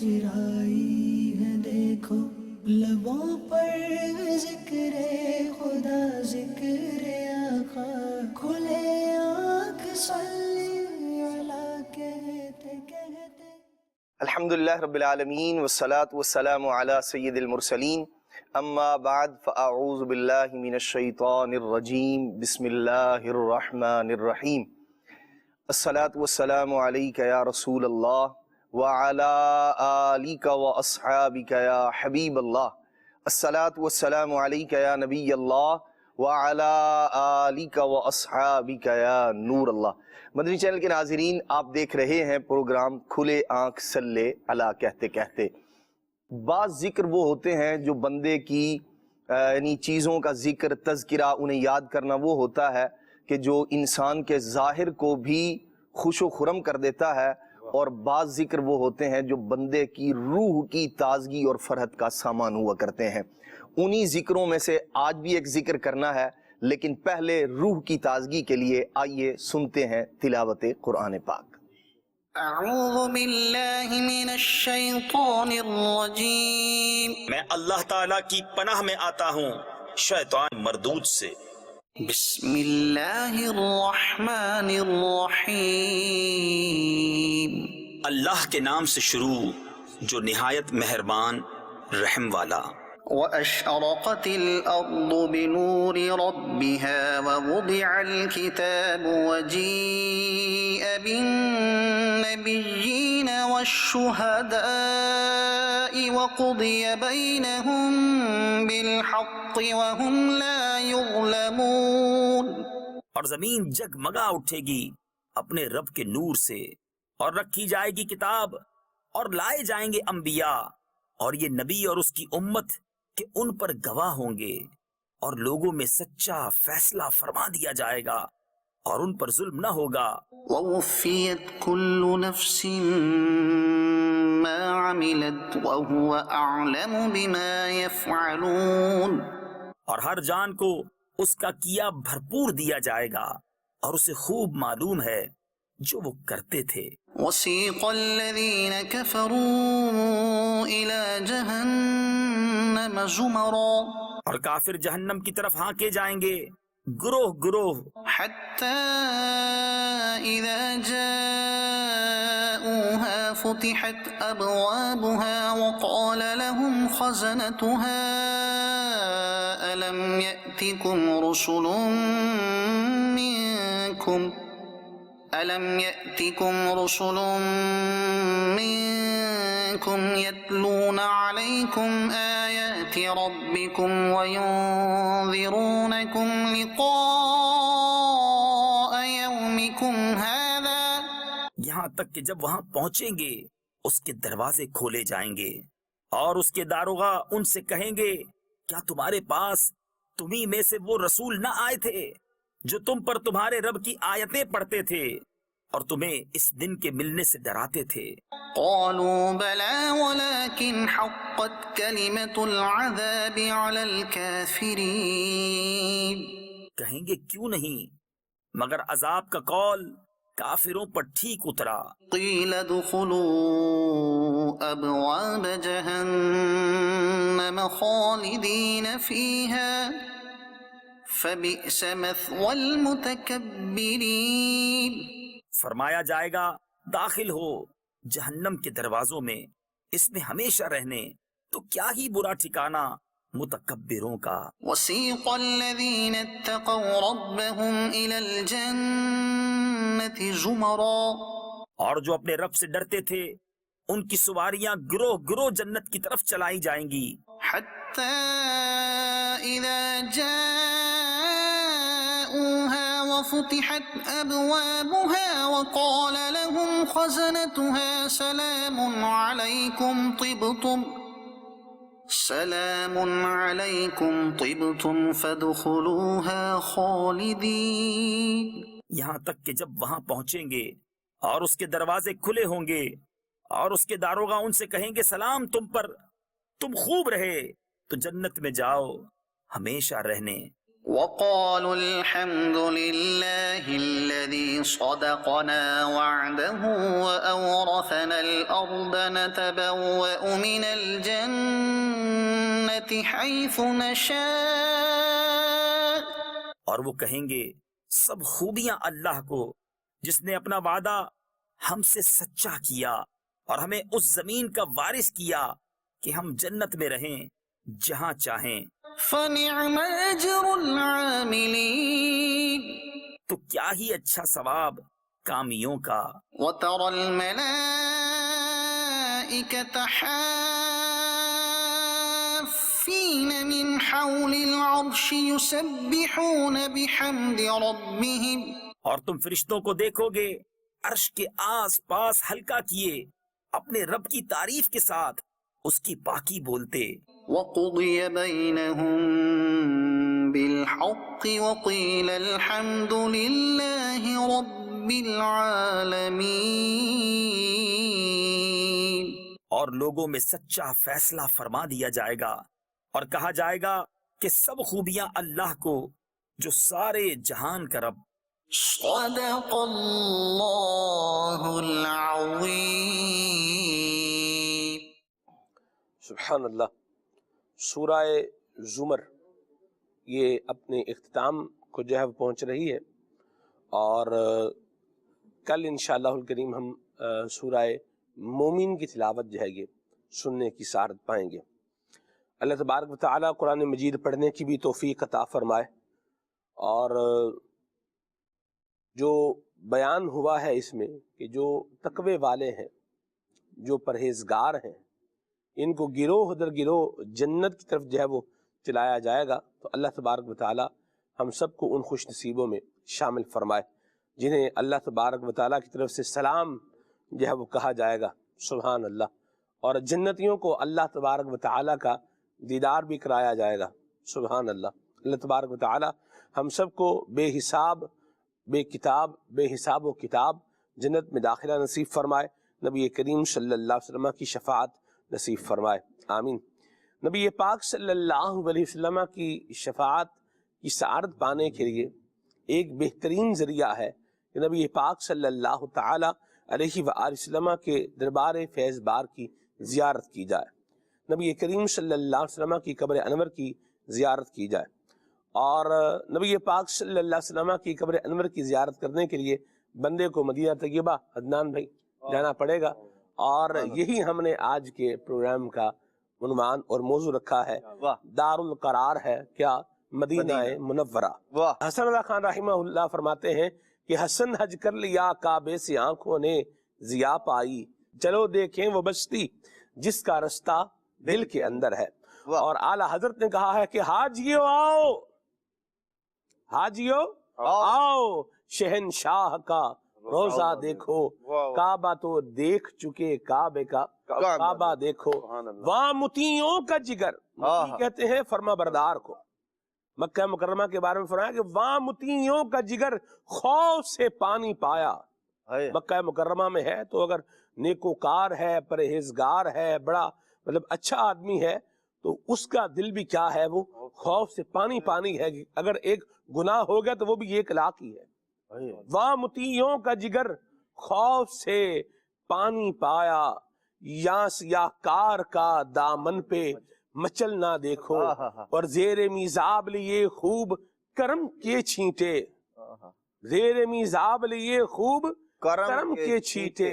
مسکرائی ہے دیکھو لبوں پر ذکر خدا ذکر آقا کھلے آنکھ صلی اللہ کہتے کہتے الحمدللہ رب العالمین والصلاة والسلام علی سید المرسلین اما بعد فاعوذ باللہ من الشیطان الرجیم بسم اللہ الرحمن الرحیم الصلاة والسلام علیک یا رسول اللہ وعلی آلک واصحابک یا حبیب اللہ الصلاة والسلام علیک یا نبی اللہ وعلی آلک واصحابک یا نور اللہ۔ مدنی چینل کے ناظرین، آپ دیکھ رہے ہیں پروگرام کھلے آنکھ صلی اللہ کہتے کہتے۔ بعض ذکر وہ ہوتے ہیں جو بندے کی یعنی چیزوں کا ذکر تذکرہ انہیں یاد کرنا وہ ہوتا ہے کہ جو انسان کے ظاہر کو بھی خوش و خرم کر دیتا ہے، اور بعض ذکر وہ ہوتے ہیں جو بندے کی روح کی تازگی اور فرحت کا سامان ہوا کرتے ہیں۔ انہی ذکروں میں سے آج بھی ایک ذکر کرنا ہے، لیکن پہلے روح کی تازگی کے لیے آئیے سنتے ہیں تلاوت قرآن پاک۔ اعوذ باللہ من الشیطان الرجیم، میں اللہ تعالیٰ کی پناہ میں آتا ہوں شیطان مردود سے۔ بسم اللہ الرحمن الرحیم، اللہ کے نام سے شروع جو نہایت مہربان رحم والا۔ وَأَشْرَقَتِ الْأَرْضُ بِنُورِ رَبِّهَا وَوُضِعَ الْكِتَابُ وَجِيءَ بِالنَّبِيِّينَ وَالشُّهَدَاءِ وَقُضِيَ بَيْنَهُم بِالْحَقِّ وَهُمْ لَا يُظْلَمُونَ۔ اور زمین جگمگا اٹھے گی اپنے رب کے نور سے، اور رکھی جائے گی کتاب، اور لائے جائیں گے انبیاء، اور یہ نبی اور اس کی امت کہ ان پر گواہ ہوں گے، اور لوگوں میں سچا فیصلہ فرما دیا جائے گا، اور ان پر ظلم نہ ہوگا۔ وَوُفِّيَتْ كُلُّ نَفْسٍ مَا عَمِلَتْ وَهُوَ أَعْلَمُ بِمَا يَفْعَلُونَ۔ اور ہر جان کو اس کا کیا بھرپور دیا جائے گا، اور اسے خوب معلوم ہے جو وہ کرتے تھے۔ وَسِيقَ الَّذِينَ كَفَرُوا إِلَى جَهَنَّمَ زُمَرًا، اور کافر جہنم کی طرف ہانکے جائیں گے گروہ گروہ، حَتَّى إِذَا جَاءُوهَا فُتِحَتْ أَبْوَابُهَا وَقَالَ لَهُمْ خَزَنَتُهَا أَلَمْ يَأْتِكُمْ رُسُلٌ مِّنكُمْ يَتْلُونَ عَلَيْكُمْ آيَاتِ رَبِّكُمْ وَيُنذِرُونَكُمْ لِقَاءَ يَوْمِكُمْ هَذَا۔ یہاں تک کہ جب وہاں پہنچیں گے اس کے دروازے کھولے جائیں گے، اور اس کے داروغہ ان سے کہیں گے کیا تمہارے پاس تمہیں میں سے وہ رسول نہ آئے تھے جو تم پر تمہارے رب کی آیتیں پڑھتے تھے اور تمہیں اس دن کے ملنے سے ڈراتے تھے؟ قالوا بلى ولكن حقت كلمة العذاب على الكافرين۔ کہیں گے کیوں نہیں، مگر عذاب کا قول کافروں پر ٹھیک اترا۔ قيل ادخلوا أبواب جهنم خالدين فيها فبئس مثوى المتكبرين۔ فرمایا جائے گا داخل ہو جہنم کے دروازوں میں، اس میں ہمیشہ رہنے، تو کیا ہی برا ٹھکانہ متکبروں کا۔ وسيق الذين اتقوا ربهم إلى الجنة زمرا، اور جو اپنے رب سے ڈرتے تھے ان کی سواریاں گروہ گروہ جنت کی طرف چلائی جائیں گی، حتى إذا جاءوها وفتحت أبوابها وقال لهم خزنتها سلام عليكم طبتم فادخلوها خالدين۔ یہاں تک کہ جب وہاں پہنچیں گے اور اس کے دروازے کھلے ہوں گے، اور اس کے داروغہ ان سے کہیں گے سلام تم پر، تم خوب رہے تو جنت میں جاؤ ہمیشہ رہنے۔ وقالوا الحمد لله الذي صدقنا وعده وأورثنا الأرض نتبوأ من الجنة حيث نشاء. اور وہ کہیں گے سب خوبیاں اللہ کو جس نے اپنا وعدہ ہم سے سچا کیا اور ہمیں اس زمین کا وارث کیا کہ ہم جنت میں رہیں جہاں چاہیں. فنعم أجر العاملين. تو کیا ہی اچھا ثواب کامیوں کا. وترى الملائكة حافين من حول العرش يسبحون بحمد ربهم. اور تم فرشتوں کو دیکھو گے عرش کے آس پاس حلقہ کیے اپنے رب کی تعریف کے ساتھ اس کی پاکی بولتے. وقضي بينهم بالحق وقيل الحمد لله رب العالمين. اور لوگوں میں سچا فیصلہ فرما دیا جائے گا اور کہا جائے گا کہ سب خوبیاں اللہ کو جو سارے جہان کا رب. صدق اللہ العظیم. سبحان اللہ. سورہ زمر یہ اپنے اختتام کو جو ہے پہنچ رہی ہے، اور کل انشاءاللہ الکریم ہم سورہ مومن کی تلاوت جو ہے یہ سننے کی سعادت پائیں گے. اللہ تبارک و تعالیٰ قرآن مجید پڑھنے کی بھی توفیق عطا فرمائے، اور جو بیان ہوا ہے اس میں کہ جو تقوی والے ہیں، جو پرہیزگار ہیں، ان کو گروہ در گروہ جنت کی طرف جو ہے وہ چلایا جائے گا. تو اللہ تبارک و تعالیٰ ہم سب کو ان خوش نصیبوں میں شامل فرمائے جنہیں اللہ تبارک و تعالیٰ کی طرف سے سلام جو ہے وہ کہا جائے گا. سبحان اللہ. اور جنتیوں کو اللہ تبارک و تعالیٰ کا دیدار بھی کرایا جائے گا. سبحان اللہ. اللہ تبارک و تعالیٰ ہم سب کو بے حساب و کتاب جنت میں داخلہ نصیب فرمائے. نبی کریم صلی اللہ علیہ وسلم کی شفاعت نصیب فرمائے. آمین. نبی پاک صلی اللہ علیہ وسلم کی شفاعت کی سعادت پانے کے لیے ایک بہترین ذریعہ ہے کہ نبی پاک صلی اللہ تعالی علیہ وآلہ وسلم کے دربار فیض بار کی زیارت کی جائے. نبی کریم صلی اللہ علیہ وسلم کی قبر انور کی زیارت کی جائے. اور نبی پاک صلی اللہ علیہ وسلم کی قبر انور کی زیارت کرنے کے لیے بندے کو مدینہ طیبہ عدنان بھائی جانا پڑے گا. اور یہی ہم نے آج کے پروگرام کا عنوان اور موضوع رکھا ہے. دار القرار ہے کیا؟ مدینہ منورہ. حسن اللہ خان رحمہ اللہ فرماتے ہیں کہ حسن حج کر لیا کعبے سے آنکھوں نے ضیا پائی، چلو دیکھیں وہ بستی جس کا رستہ دل کے اندر ہے. اور اعلیٰ حضرت نے کہا ہے کہ حاجیو آؤ، حاجیو آؤ، شہنشاہ کا روزہ دیکھو، کعبہ تو دیکھ چکے کعبے کا کعبہ دیکھو. وہاں مطیعوں کا جگر، مطیع کہتے ہیں فرما بردار کو. مکہ مکرمہ کے بارے میں فرمایا کہ وہاں مطیعوں کا جگر خوف سے پانی پایا. مکہ مکرمہ میں ہے تو اگر نیکوکار ہے، پرہیزگار ہے، بڑا مطلب اچھا آدمی ہے، تو اس کا دل بھی کیا ہے؟ وہ خوف سے پانی پانی ہے. اگر ایک گناہ ہو گیا تو وہ بھی ایک لاکھ ہی ہے. وہاں مطیعوں کا جگر خوف سے پانی پایا، یا سیاہ کار کا دامن پہ مچل نہ دیکھو، اور زیر میزاب لیے خوب کرم کے چھینٹے، زیر میزاب لیے خوب کرم کے چھینٹے،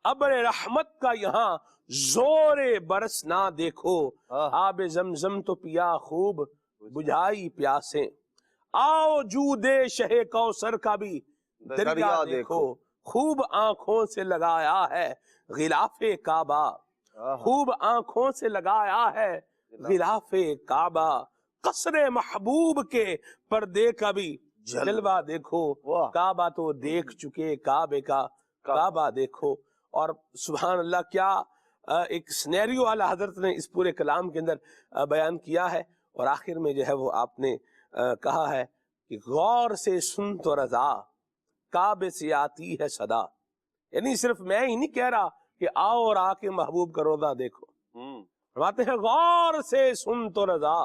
ابر رحمت کا یہاں زور برس نہ دیکھو، آب زمزم تو پیا خوب بجھائی پیاسیں، آؤ جود شہ کوثر کا بھی دریا دیکھو، خوب آنکھوں سے لگایا ہے غلاف کعبہ، خوب آنکھوں سے لگایا ہے غلاف کعبہ، قصر محبوب کے پردے کا بھی جلوہ دیکھو، کعبہ تو دیکھ چکے کعبے کا کعبہ دیکھو. اور سبحان اللہ کیا ایک سینیریو اعلیٰ حضرت نے اس پورے کلام کے اندر بیان کیا ہے. اور آخر میں جو ہے وہ آپ نے کہا ہے کہ غور سے سن تو رضا کعبے سے آتی ہے صدا. یعنی صرف میں ہی نہیں کہہ رہا کہ آؤ اور آ کے محبوب کا روزہ دیکھو، فرماتے ہیں غور سے سن تو رضا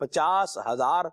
50,000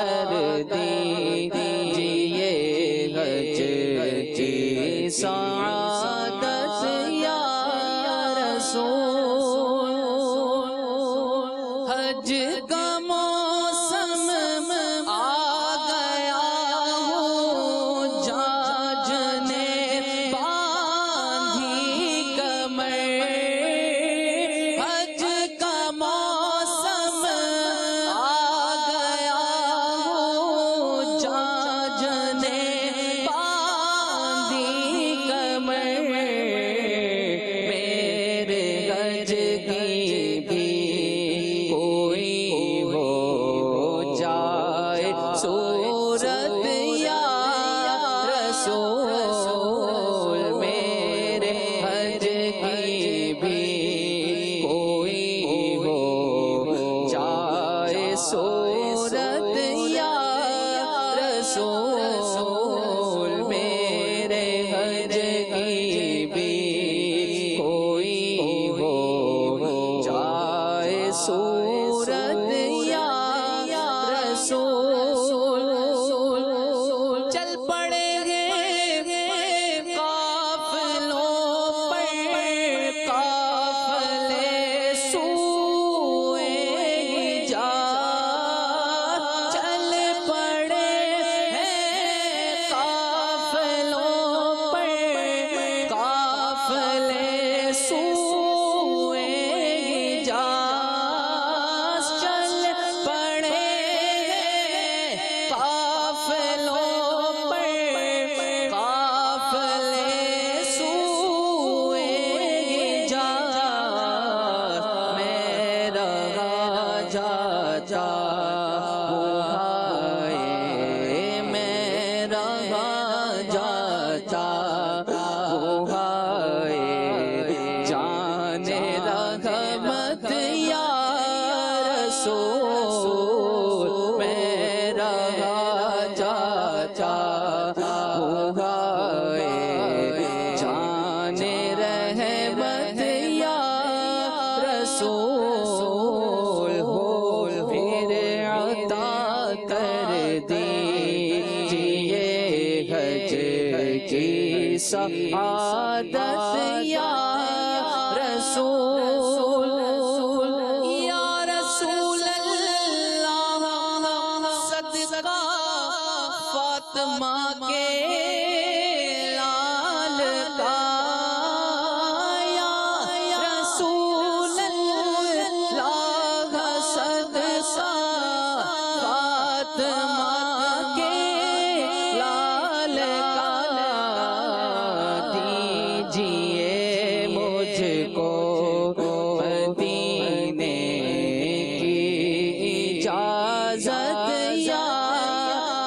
کر دیجئے حج کی سعادت یا رسول حج کا موسم آ گیا ہوں جاج نے باندھی کمر حج کا موسم آ گیا ہوں جاج نے باندھی کمر میرے حج کی بھی کوئی ہو جائے صورت یا رسول میرے حج کی بھی کوئی ہو جائے صورت یا رسول میرے حج کی بھی کوئی ہو جائے صورت یا رسول چل پڑے گے قافلوں پر قافلے سوئے حجاز چل پڑے ہیں قافلوں پر قافلے سوئے حجاز چل پڑے ہیں قافلوں پر قافلے سوئے حجاز میرا جاتا ہائے میرا جاتا ہائے جان رحمت یا رسول میرا جاتا ہائے جان رحمت یا رسول ہو پھر عطا کر دیجئے حج کی سعادت یا رسول یا رسول اللہ صدقہ فاطمہ کے لال کا یا رسول اللہ صدقہ فاطمہ کے لال کا دیجئے مجھ کو مدینے کی اجازت یا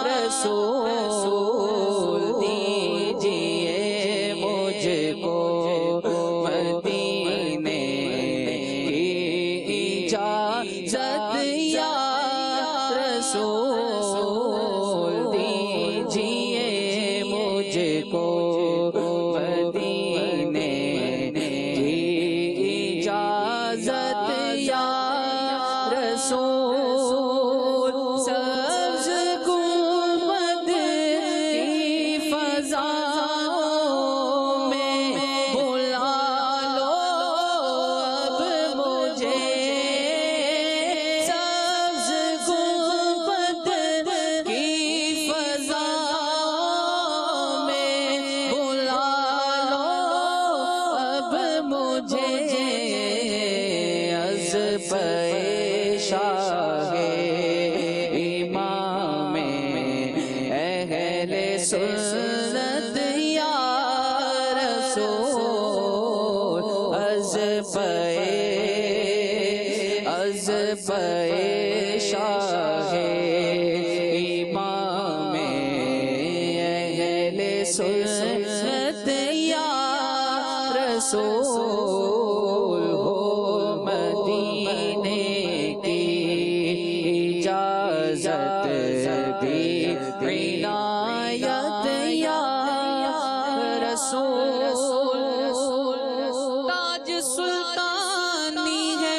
رسول دیجئے مجھ کو مدینے کی اجازت یا رسول دیجئے مجھ کو مدینے کی اجازت یا رسول سبز گنبد کی فضاؤں میں بلا لو اب مجھے سبز گنبد کی فضاؤں میں بلا لو اب مجھے از شاہ امام اہل سنت یا رسول از شاہ امام اہل سنت یا رسول ہو مدینے کی اجازت بھی عنایت یا رسول تاج سلطانی ہے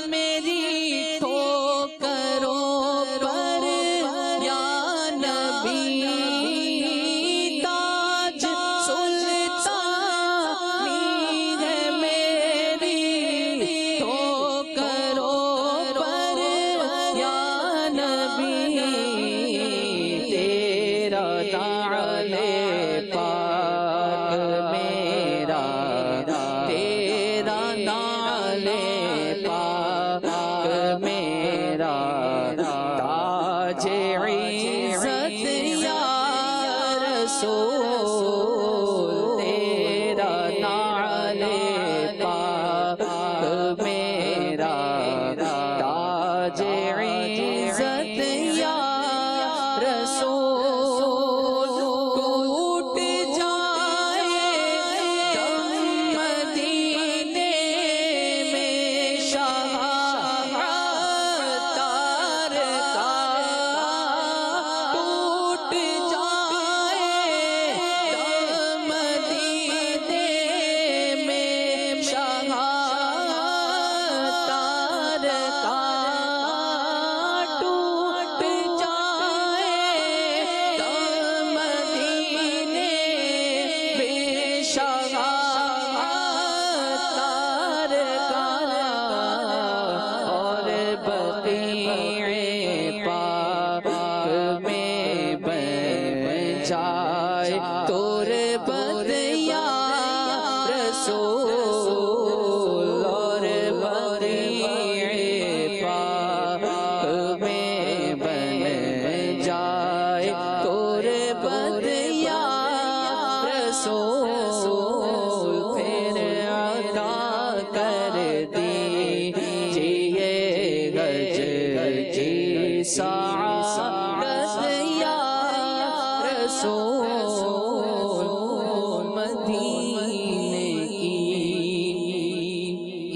میری تو میرا تاج عزت یا رسول ٹوٹ جائے دم مدینے میں شاہ تار کا ٹوٹ جائے دم مدینے میں شاہ تار کا ٹوٹ جائے دم مدینے میں شاہ تار کا اور بقیع پاک میں بن جائے تربت یا رسول اور بقیع پاک میں بن جائے تربت یا رسول پھر عطا کر دیجئے گج کی سعادت یا رسول مدینے کی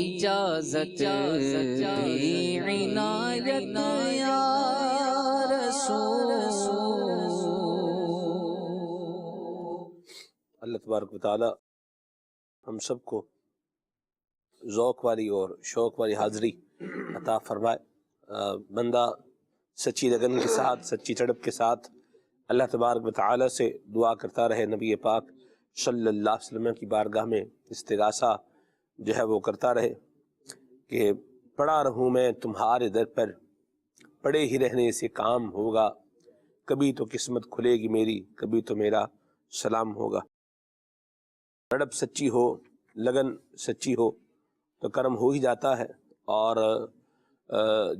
اجازت بھی عنایت یا رسول۔ اللہ تبارک و تعالی ہم سب کو ذوق والی اور شوق والی حاضری عطا فرمائے۔ بندہ سچی لگن کے ساتھ، سچی تڑپ کے ساتھ اللہ تبارک و تعالی سے دعا کرتا رہے، نبی پاک صلی اللہ علیہ وسلم کی بارگاہ میں استغاثہ جو ہے وہ کرتا رہے کہ پڑا رہوں میں تمہارے در پر، پڑے ہی رہنے سے کام ہوگا، کبھی تو قسمت کھلے گی میری، کبھی تو میرا سلام ہوگا۔ تڑپ سچی ہو، لگن سچی ہو تو کرم ہو ہی جاتا ہے، اور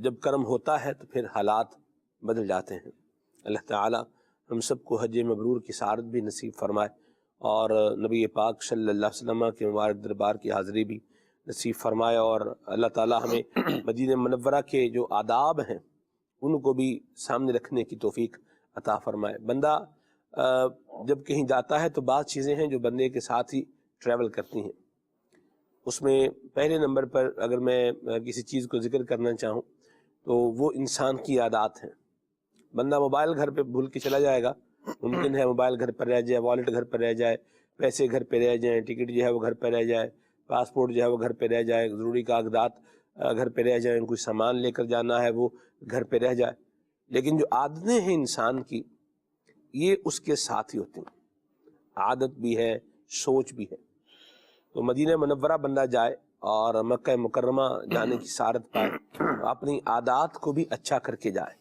جب کرم ہوتا ہے تو پھر حالات بدل جاتے ہیں۔ اللہ تعالی ہم سب کو حج مبرور کی سعادت بھی نصیب فرمائے، اور نبی پاک صلی اللہ علیہ وسلم کے مبارک دربار کی حاضری بھی نصیب فرمائے، اور اللہ تعالی ہمیں مدینہ منورہ کے جو آداب ہیں ان کو بھی سامنے رکھنے کی توفیق عطا فرمائے۔ بندہ جب کہیں جاتا ہے تو بعض چیزیں ہیں جو بندے کے ساتھ ہی ٹریول کرتی ہیں۔ اس میں پہلے نمبر پر اگر میں کسی چیز کو ذکر کرنا چاہوں تو وہ انسان کی عادات ہیں۔ بندہ موبائل گھر پہ بھول کے چلا جائے گا، ممکن ہے موبائل گھر پر رہ جائے، والیٹ گھر پر رہ جائے، پیسے گھر پہ رہ جائیں، ٹکٹ جو ہے وہ گھر پہ رہ جائے، پاسپورٹ جو ہے وہ گھر پہ رہ جائے، ضروری کاغذات گھر پہ رہ جائیں، کوئی سامان لے کر جانا ہے وہ گھر پہ رہ جائے۔ لیکن جو عادتیں ہیں انسان کی، یہ اس کے ساتھ ہی ہوتی ہیں۔ عادت بھی ہے، سوچ بھی ہے۔ تو مدینہ منورہ بندہ جائے اور مکہ مکرمہ جانے کی سعادت پائے، اپنی عادات کو بھی اچھا کر کے جائے،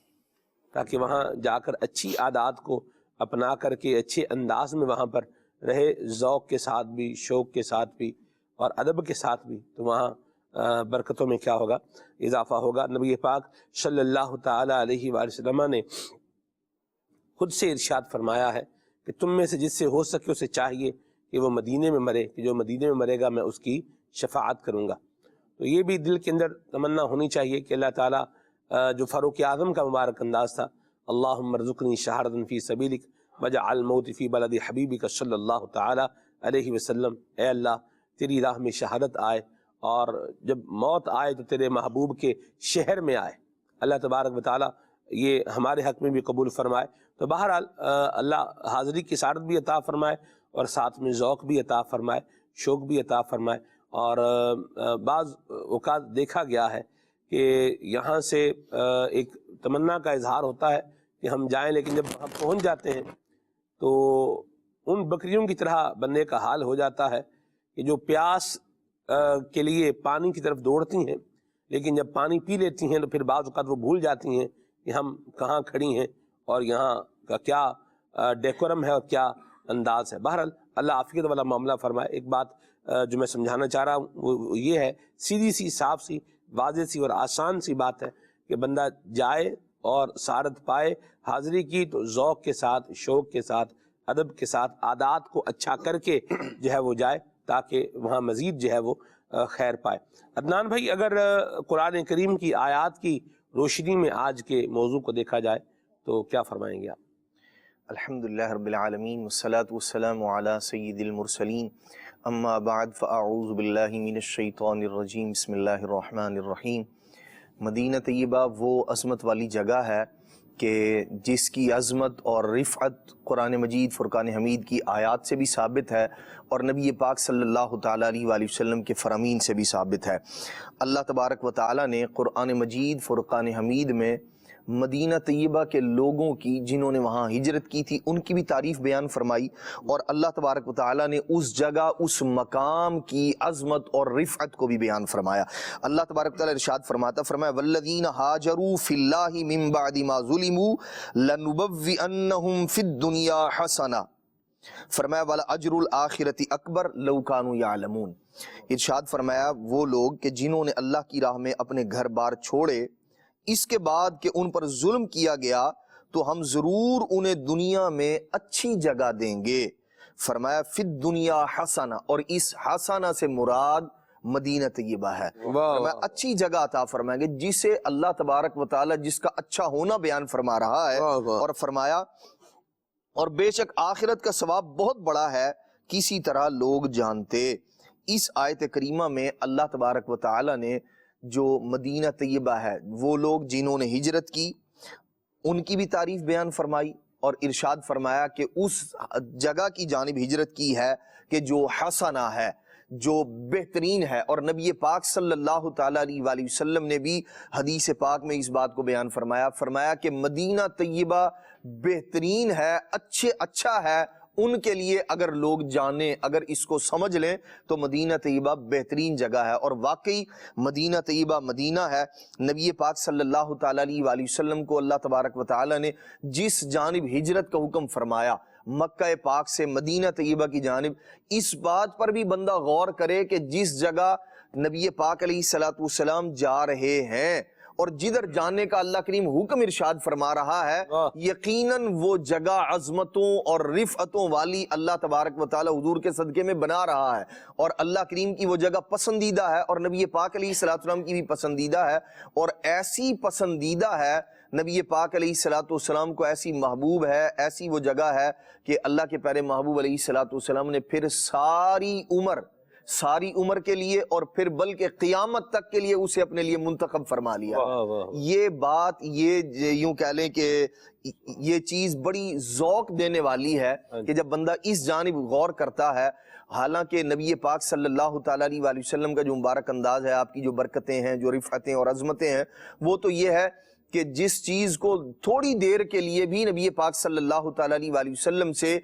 تاکہ وہاں جا کر اچھی عادات کو اپنا کر کے اچھے انداز میں وہاں پر رہے، ذوق کے ساتھ بھی، شوق کے ساتھ بھی، اور ادب کے ساتھ بھی، تو وہاں برکتوں میں کیا ہوگا؟ اضافہ ہوگا۔ نبی پاک صلی اللہ تعالی علیہ وآلہ وسلم نے خود سے ارشاد فرمایا ہے کہ تم میں سے جس سے ہو سکے اسے چاہیے کہ وہ مدینے میں مرے، کہ جو مدینے میں مرے گا میں اس کی شفاعت کروں گا۔ تو یہ بھی دل کے اندر تمنا ہونی چاہیے کہ اللہ تعالیٰ جو فاروق اعظم کا مبارک انداز تھا، اللہم ارزقنی شہادۃ فی سبیلک واجعل موتی فی بلد حبیبک صلی اللہ تعالی علیہ وسلم، اے اللہ تیری راہ میں شہادت آئے، اور جب موت آئے تو تیرے محبوب کے شہر میں آئے۔ اللہ تبارک و تعالیٰ یہ ہمارے حق میں بھی قبول فرمائے۔ تو بہرحال اللہ حاضری کی سعادت بھی عطا فرمائے، اور ساتھ میں ذوق بھی عطا فرمائے، شوق بھی عطا فرمائے۔ اور بعض اوقات دیکھا گیا ہے کہ یہاں سے ایک تمنا کا اظہار ہوتا ہے کہ ہم جائیں، لیکن جب ہم پہنچ جاتے ہیں تو ان بکریوں کی طرح بندے کا حال ہو جاتا ہے کہ جو پیاس کے لیے پانی کی طرف دوڑتی ہیں، لیکن جب پانی پی لیتی ہیں تو پھر بعض اوقات وہ بھول جاتی ہیں کہ ہم کہاں کھڑی ہیں اور یہاں کا کیا ڈیکورم ہے اور کیا انداز ہے۔ بہرحال اللہ عافیت والا معاملہ فرمائے۔ ایک بات جو میں سمجھانا چاہ رہا ہوں وہ یہ ہے، سیدھی سی، صاف سی، واضح سی اور آسان سی بات ہے کہ بندہ جائے اور سعادت پائے، حاضری کی تو ذوق کے ساتھ، شوق کے ساتھ، ادب کے ساتھ، عادات کو اچھا کر کے جو ہے وہ جائے، تاکہ وہاں مزید جو ہے وہ خیر پائے۔ عدنان بھائی، اگر قرآن کریم کی آیات کی روشنی میں آج کے موضوع کو دیکھا جائے تو کیا فرمائیں گے آپ؟ الحمدللہ رب العالمین والصلاة والسلام علی سید المرسلین، اما بعد فاعوذ باللہ من الشیطان الرجیم، بسم اللہ الرحمن الرحیم۔ مدینہ طیبہ وہ عظمت والی جگہ ہے کہ جس کی عظمت اور رفعت قرآن مجید فرقان حمید کی آیات سے بھی ثابت ہے اور نبی پاک صلی اللہ تعالیٰ علیہ وآلہ وسلم کے فرامین سے بھی ثابت ہے۔ اللہ تبارک و تعالیٰ نے قرآن مجید فرقان حمید میں مدینہ طیبہ کے لوگوں کی، جنہوں نے وہاں ہجرت کی تھی، ان کی بھی تعریف بیان فرمائی، اور اللہ تبارک و تعالیٰ نے اس جگہ، اس مقام کی عظمت اور رفعت کو بھی بیان فرمایا۔ اللہ تبارک و تعالیٰ ارشاد فرمایا والذین ہاجروا فی اللہ من بعد ما ظلموا لنبوئنہم فی الدنیا حسنہ، فرمایا وَلَأَجْرُ الْآخِرَةِ أَكْبَرُ لَوْ كَانُوا يَعْلَمُونَ۔ ارشاد فرمایا وہ لوگ کہ جنہوں نے اللہ کی راہ میں اپنے گھر بار چھوڑے، اس کے بعد کہ ان پر ظلم کیا گیا، تو ہم ضرور انہیں دنیا میں اچھی جگہ دیں گے۔ فرمایا فی الدنیا حسنہ، اور اس حسنہ سے مراد مدینہ طیبہ ہے۔ فرمایا اچھی جگہ عطا فرمائیں گے، جسے اللہ تبارک و تعالی جس کا اچھا ہونا بیان فرما رہا ہے، اور فرمایا اور بے شک آخرت کا ثواب بہت بڑا ہے، کسی طرح لوگ جانتے۔ اس آیت کریمہ میں اللہ تبارک و تعالی نے جو مدینہ طیبہ ہے، وہ لوگ جنہوں نے ہجرت کی، ان کی بھی تعریف بیان فرمائی، اور ارشاد فرمایا کہ اس جگہ کی جانب ہجرت کی ہے کہ جو حسنہ ہے، جو بہترین ہے، اور نبی پاک صلی اللہ تعالیٰ علیہ وآلہ وسلم نے بھی حدیث پاک میں اس بات کو بیان فرمایا کہ مدینہ طیبہ بہترین ہے، اچھا ہے ان کے لیے، اگر لوگ جانیں، اگر اس کو سمجھ لیں تو مدینہ طیبہ بہترین جگہ ہے۔ اور واقعی مدینہ طیبہ مدینہ ہے۔ نبی پاک صلی اللہ تعالیٰ علیہ وآلہ وسلم کو اللہ تبارک و تعالیٰ نے جس جانب ہجرت کا حکم فرمایا، مکہ پاک سے مدینہ طیبہ کی جانب، اس بات پر بھی بندہ غور کرے کہ جس جگہ نبی پاک علیہ الصلوۃ والسلام جا رہے ہیں اور جدھر جانے کا اللہ کریم حکم ارشاد فرما رہا ہے، یقیناً وہ جگہ عظمتوں اور رفعتوں والی اللہ تبارک و تعالی حضور کے صدقے میں بنا رہا ہے، اور اللہ کریم کی وہ جگہ پسندیدہ ہے، اور نبی پاک علیہ الصلوۃ والسلام کی بھی پسندیدہ ہے، اور ایسی پسندیدہ ہے نبی پاک علیہ الصلوۃ والسلام کو، ایسی محبوب ہے، ایسی وہ جگہ ہے کہ اللہ کے پیارے محبوب علیہ الصلوۃ والسلام نے پھر ساری عمر کے لیے، اور پھر بلکہ قیامت تک کے لیے اسے اپنے لیے منتخب فرما لیا۔ یہ بات، یہ یوں کہہ لیں کہ یہ چیز بڑی ذوق دینے والی ہے کہ جب بندہ اس جانب غور کرتا ہے۔ حالانکہ نبی پاک صلی اللہ تعالیٰ علیہ وآلہ وسلم کا جو مبارک انداز ہے، آپ کی جو برکتیں ہیں، جو رفعتیں اور عظمتیں ہیں، وہ تو یہ ہے کہ جس چیز کو تھوڑی دیر کے لیے بھی نبی پاک صلی اللہ تعالیٰ علیہ وآلہ وسلم سے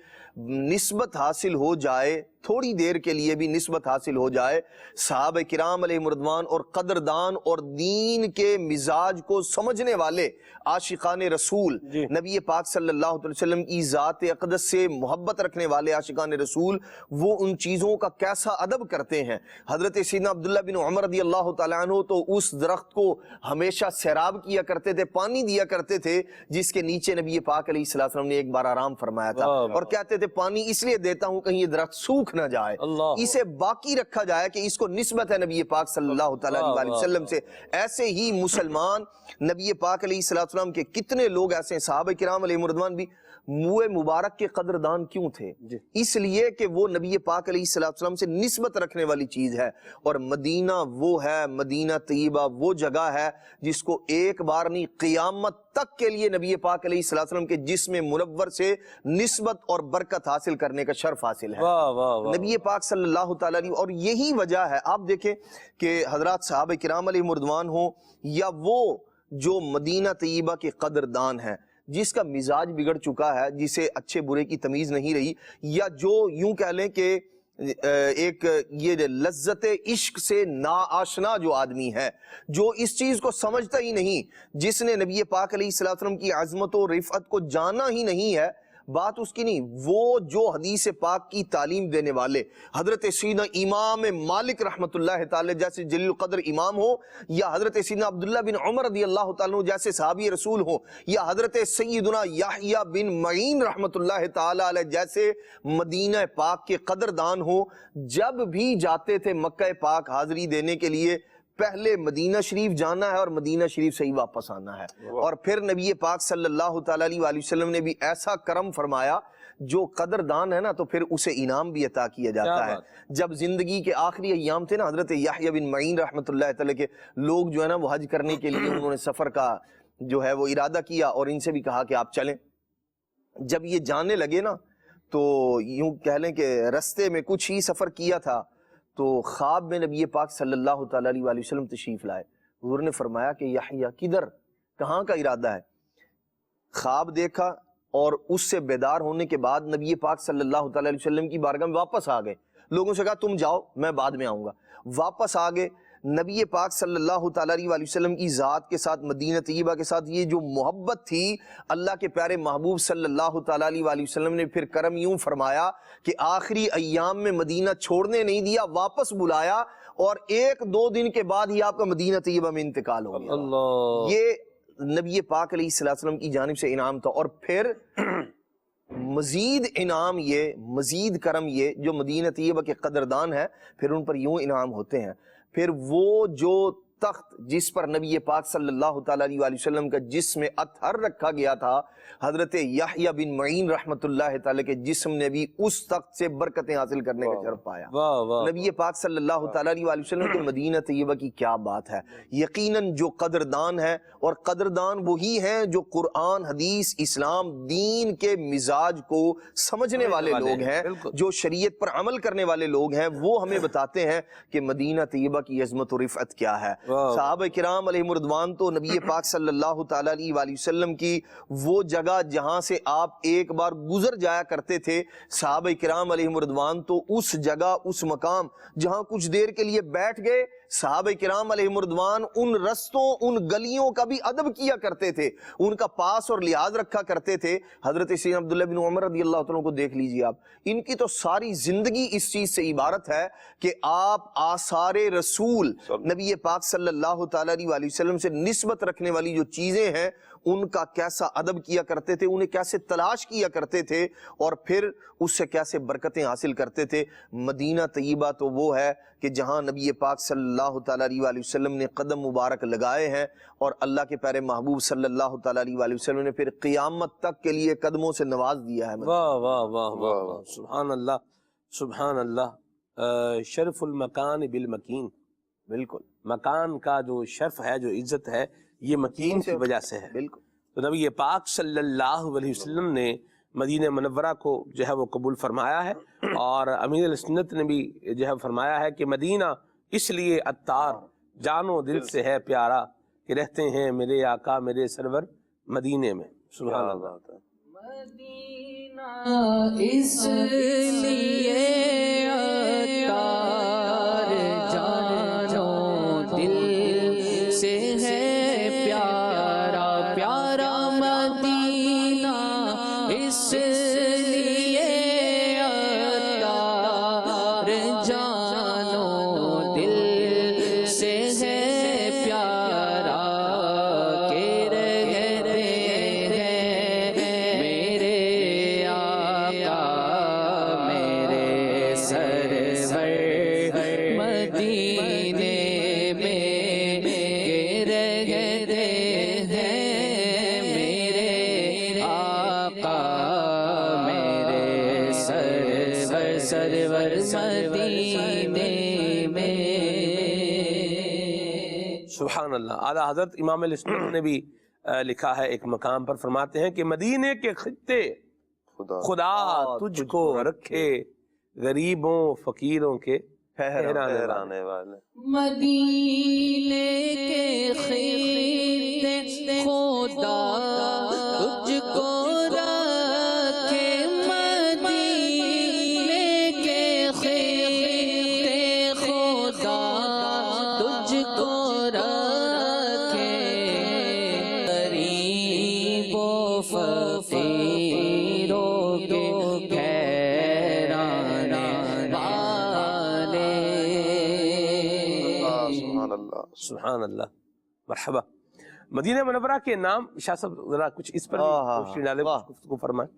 نسبت حاصل ہو جائے، تھوڑی دیر کے لیے بھی نسبت حاصل ہو جائے، صحابہ کرام علیہ مردوان اور قدردان اور دین کے مزاج کو سمجھنے والے عاشقان رسول، نبی پاک صلی اللہ علیہ وسلم کی ذات اقدس سے محبت رکھنے والے عاشقان رسول، وہ ان چیزوں کا کیسا ادب کرتے ہیں۔ حضرت سیدنا عبداللہ بن عمر رضی اللہ تعالیٰ عنہ تو اس درخت کو ہمیشہ سیراب کیا کرتے تھے، پانی دیا کرتے تھے، جس کے نیچے نبی پاک علیہ السلام نے ایک بار آرام فرمایا تھا، اور کہتے تھے پانی اس لیے دیتا ہوں کہیں یہ درخت سوکھ نہ جائے، اسے باقی رکھا جائے کہ اس کو نسبت ہے نبی پاک صلی اللہ تعالیٰ علیہ وسلم سے۔ ایسے ہی مسلمان نبی پاک علیہ السلام کے کتنے لوگ ایسے ہیں، صحابہ کرام علیہ مردوان بھی منہ مبارک کے قدردان کیوں تھے؟ اس لیے کہ وہ نبی پاک علیہ السلام سے نسبت رکھنے والی چیز ہے، اور مدینہ وہ ہے، مدینہ طیبہ وہ جگہ ہے جس کو ایک بار نہیں، قیامت تک کے لیے نبی پاک علیہ السلام کے جسم منور سے نسبت اور برکت حاصل کرنے کا شرف حاصل ہے نبی پاک صلی اللہ تعالیٰ علیہ۔ اور یہی وجہ ہے، آپ دیکھیں کہ حضرات صحابہ کرام علیہ مردوان ہوں یا وہ جو مدینہ طیبہ کے قدردان ہیں، جس کا مزاج بگڑ چکا ہے، جسے اچھے برے کی تمیز نہیں رہی، یا جو یوں کہہ لیں کہ ایک یہ لذت عشق سے ناآشنا جو آدمی ہے، جو اس چیز کو سمجھتا ہی نہیں، جس نے نبی پاک علیہ السلام کی عظمت و رفعت کو جانا ہی نہیں ہے، بات اس کی نہیں، وہ جو حدیث پاک کی تعلیم دینے والے حضرت سیدنا امام مالک رحمت اللہ تعالی جیسے جلیل القدر امام ہو، یا حضرت سیدنا عبداللہ بن عمر رضی اللہ تعالیٰ عنہ جیسے صحابی رسول ہو، یا حضرت سیدنا یحییٰ بن معین رحمت اللہ تعالی علیہ جیسے مدینہ پاک کے قدردان ہو، جب بھی جاتے تھے مکہ پاک حاضری دینے کے لیے پہلے مدینہ شریف جانا ہے اور مدینہ شریف سے ہی واپس آنا ہے۔ اور پھر نبی پاک صلی اللہ تعالیٰ علیہ وسلم نے بھی ایسا کرم فرمایا، جو قدردان ہے نا تو پھر اسے انعام بھی عطا کیا جاتا ہے۔ جب زندگی کے آخری ایام تھے نا حضرت یحییٰ بن معین رحمت اللہ تعالیٰ کے، لوگ جو ہے نا وہ حج کرنے کے لیے انہوں نے سفر کا جو ہے وہ ارادہ کیا اور ان سے بھی کہا کہ آپ چلیں۔ جب یہ جانے لگے نا تو یوں کہہ لیں کہ رستے میں کچھ ہی سفر کیا تھا تو خواب میں نبی پاک صلی اللہ تعالیٰ علیہ وسلم تشریف لائے۔ حضور نے فرمایا کہ یحییٰ کدھر، کہاں کا ارادہ ہے؟ خواب دیکھا اور اس سے بیدار ہونے کے بعد نبی پاک صلی اللہ تعالیٰ علیہ وسلم کی بارگاہ میں واپس آ گئے۔ لوگوں سے کہا تم جاؤ میں بعد میں آؤں گا، واپس آ گئے۔ نبی پاک صلی اللہ تعالیٰ علیہ وسلم کی ذات کے ساتھ، مدینہ طیبہ کے ساتھ یہ جو محبت تھی، اللہ کے پیارے محبوب صلی اللہ تعالیٰ علیہ وسلم نے پھر کرم یوں فرمایا کہ آخری ایام میں مدینہ چھوڑنے نہیں دیا، واپس بلایا اور 1-2 دن کے بعد ہی آپ کا مدینہ طیبہ میں انتقال ہو گیا۔ اللہ، یہ نبی پاک علیہ السلام کی جانب سے انعام تھا۔ اور پھر مزید انعام یہ، مزید کرم یہ، جو مدینہ طیبہ کے قدردان ہیں پھر ان پر یوں انعام ہوتے ہیں۔ پھر وہ جو تخت جس پر نبی پاک صلی اللہ تعالیٰ علیہ وسلم کا جسم اطہر رکھا گیا تھا، حضرت یحییٰ بن معین رحمت اللہ تعالیٰ کے جسم نے بھی اس تخت سے برکتیں حاصل کرنے کا شرف پایا۔ نبی پاک صلی اللہ تعالیٰ علیہ وسلم کے مدینہ طیبہ کی کیا بات ہے۔ یقیناً جو قدردان ہے، اور قدردان وہی ہیں جو قرآن، حدیث، اسلام، دین کے مزاج کو سمجھنے والے لوگ ہیں، جو شریعت پر عمل کرنے والے لوگ ہیں، وہ ہمیں بتاتے ہیں کہ مدینہ طیبہ کی عظمت و رفعت کیا ہے۔ صحابہ کرام علیہ رضوان تو نبی پاک صلی اللہ تعالیٰ علیہ وسلم کی وہ جگہ جہاں سے آپ ایک بار گزر جایا کرتے تھے، صحابہ کرام علیہ رضوان تو اس جگہ، اس مقام جہاں کچھ دیر کے لیے بیٹھ گئے، صحابہ کرام علیہ رضوان ان رستوں، ان گلیوں کا بھی ادب کیا کرتے تھے، ان کا پاس اور لحاظ رکھا کرتے تھے۔ حضرت سیدنا عبداللہ بن عمر رضی اللہ عنہ کو دیکھ لیجئے آپ، ان کی تو ساری زندگی اس چیز سے عبارت ہے کہ آپ آثار رسول نبی پاک صلی اللہ تعالیٰ علیہ وسلم سے نسبت رکھنے والی جو چیزیں ہیں ان کا کیسا ادب کیا کرتے تھے، انہیں کیسے تلاش کیا کرتے تھے اور پھر اس سے کیسے برکتیں حاصل کرتے تھے۔ مدینہ طیبہ تو وہ ہے کہ جہاں نبی پاک صلی اللہ تعالیٰ علیہ وسلم نے قدم مبارک لگائے ہیں، اور اللہ کے پیارے محبوب صلی اللہ تعالیٰ علیہ وسلم نے پھر قیامت تک کے لیے قدموں سے نواز دیا ہے۔ واہ واہ واہ واہ، سبحان اللہ سبحان اللہ۔ شرف المکان بالمکین، بالکل مکان کا جو شرف ہے، جو عزت ہے، یہ مکین کی وجہ سے ہے۔ بالکل، تو نبی پاک صلی اللہ علیہ وسلم نے مدینہ منورہ کو جو ہے وہ قبول فرمایا ہے، اور امیر السنت نے بھی جو ہے فرمایا ہے کہ مدینہ اس لیے عطار جان و دل سے ہے پیارا کہ رہتے ہیں میرے آقا میرے سرور مدینے میں۔ سبحان اللہ۔ مدینہ اس لیے عطار جان و دل سے ہے پیارا، پیارا مدینہ اس لیے عطار جان و دل سے ہے پیارا، کہ رہتے ہیں میرے آقا میرے سرور مدینے میں، کہ رہتے ہیں میرے آقا میرے سرور مدینے میں۔ سبحان اللہ۔ اعلیٰ حضرت امام السنت نے بھی لکھا ہے ایک مقام پر، فرماتے ہیں کہ مدینے کے خطے خدا تجھ کو رکھے، غریبوں فقیروں کے ٹھہرانے والے۔ مدینے کے خطے خدا تجھ کو رکھے، مدینے کے خطے خدا تجھ کو رکھے، غریب و فقیروں سبحان اللہ سبحان اللہ. مرحبا. مدینہ منورہ کے نام شاہ صاحب ذرا کچھ اس پر روشنی ڈالیں، گفتگو فرمائیں.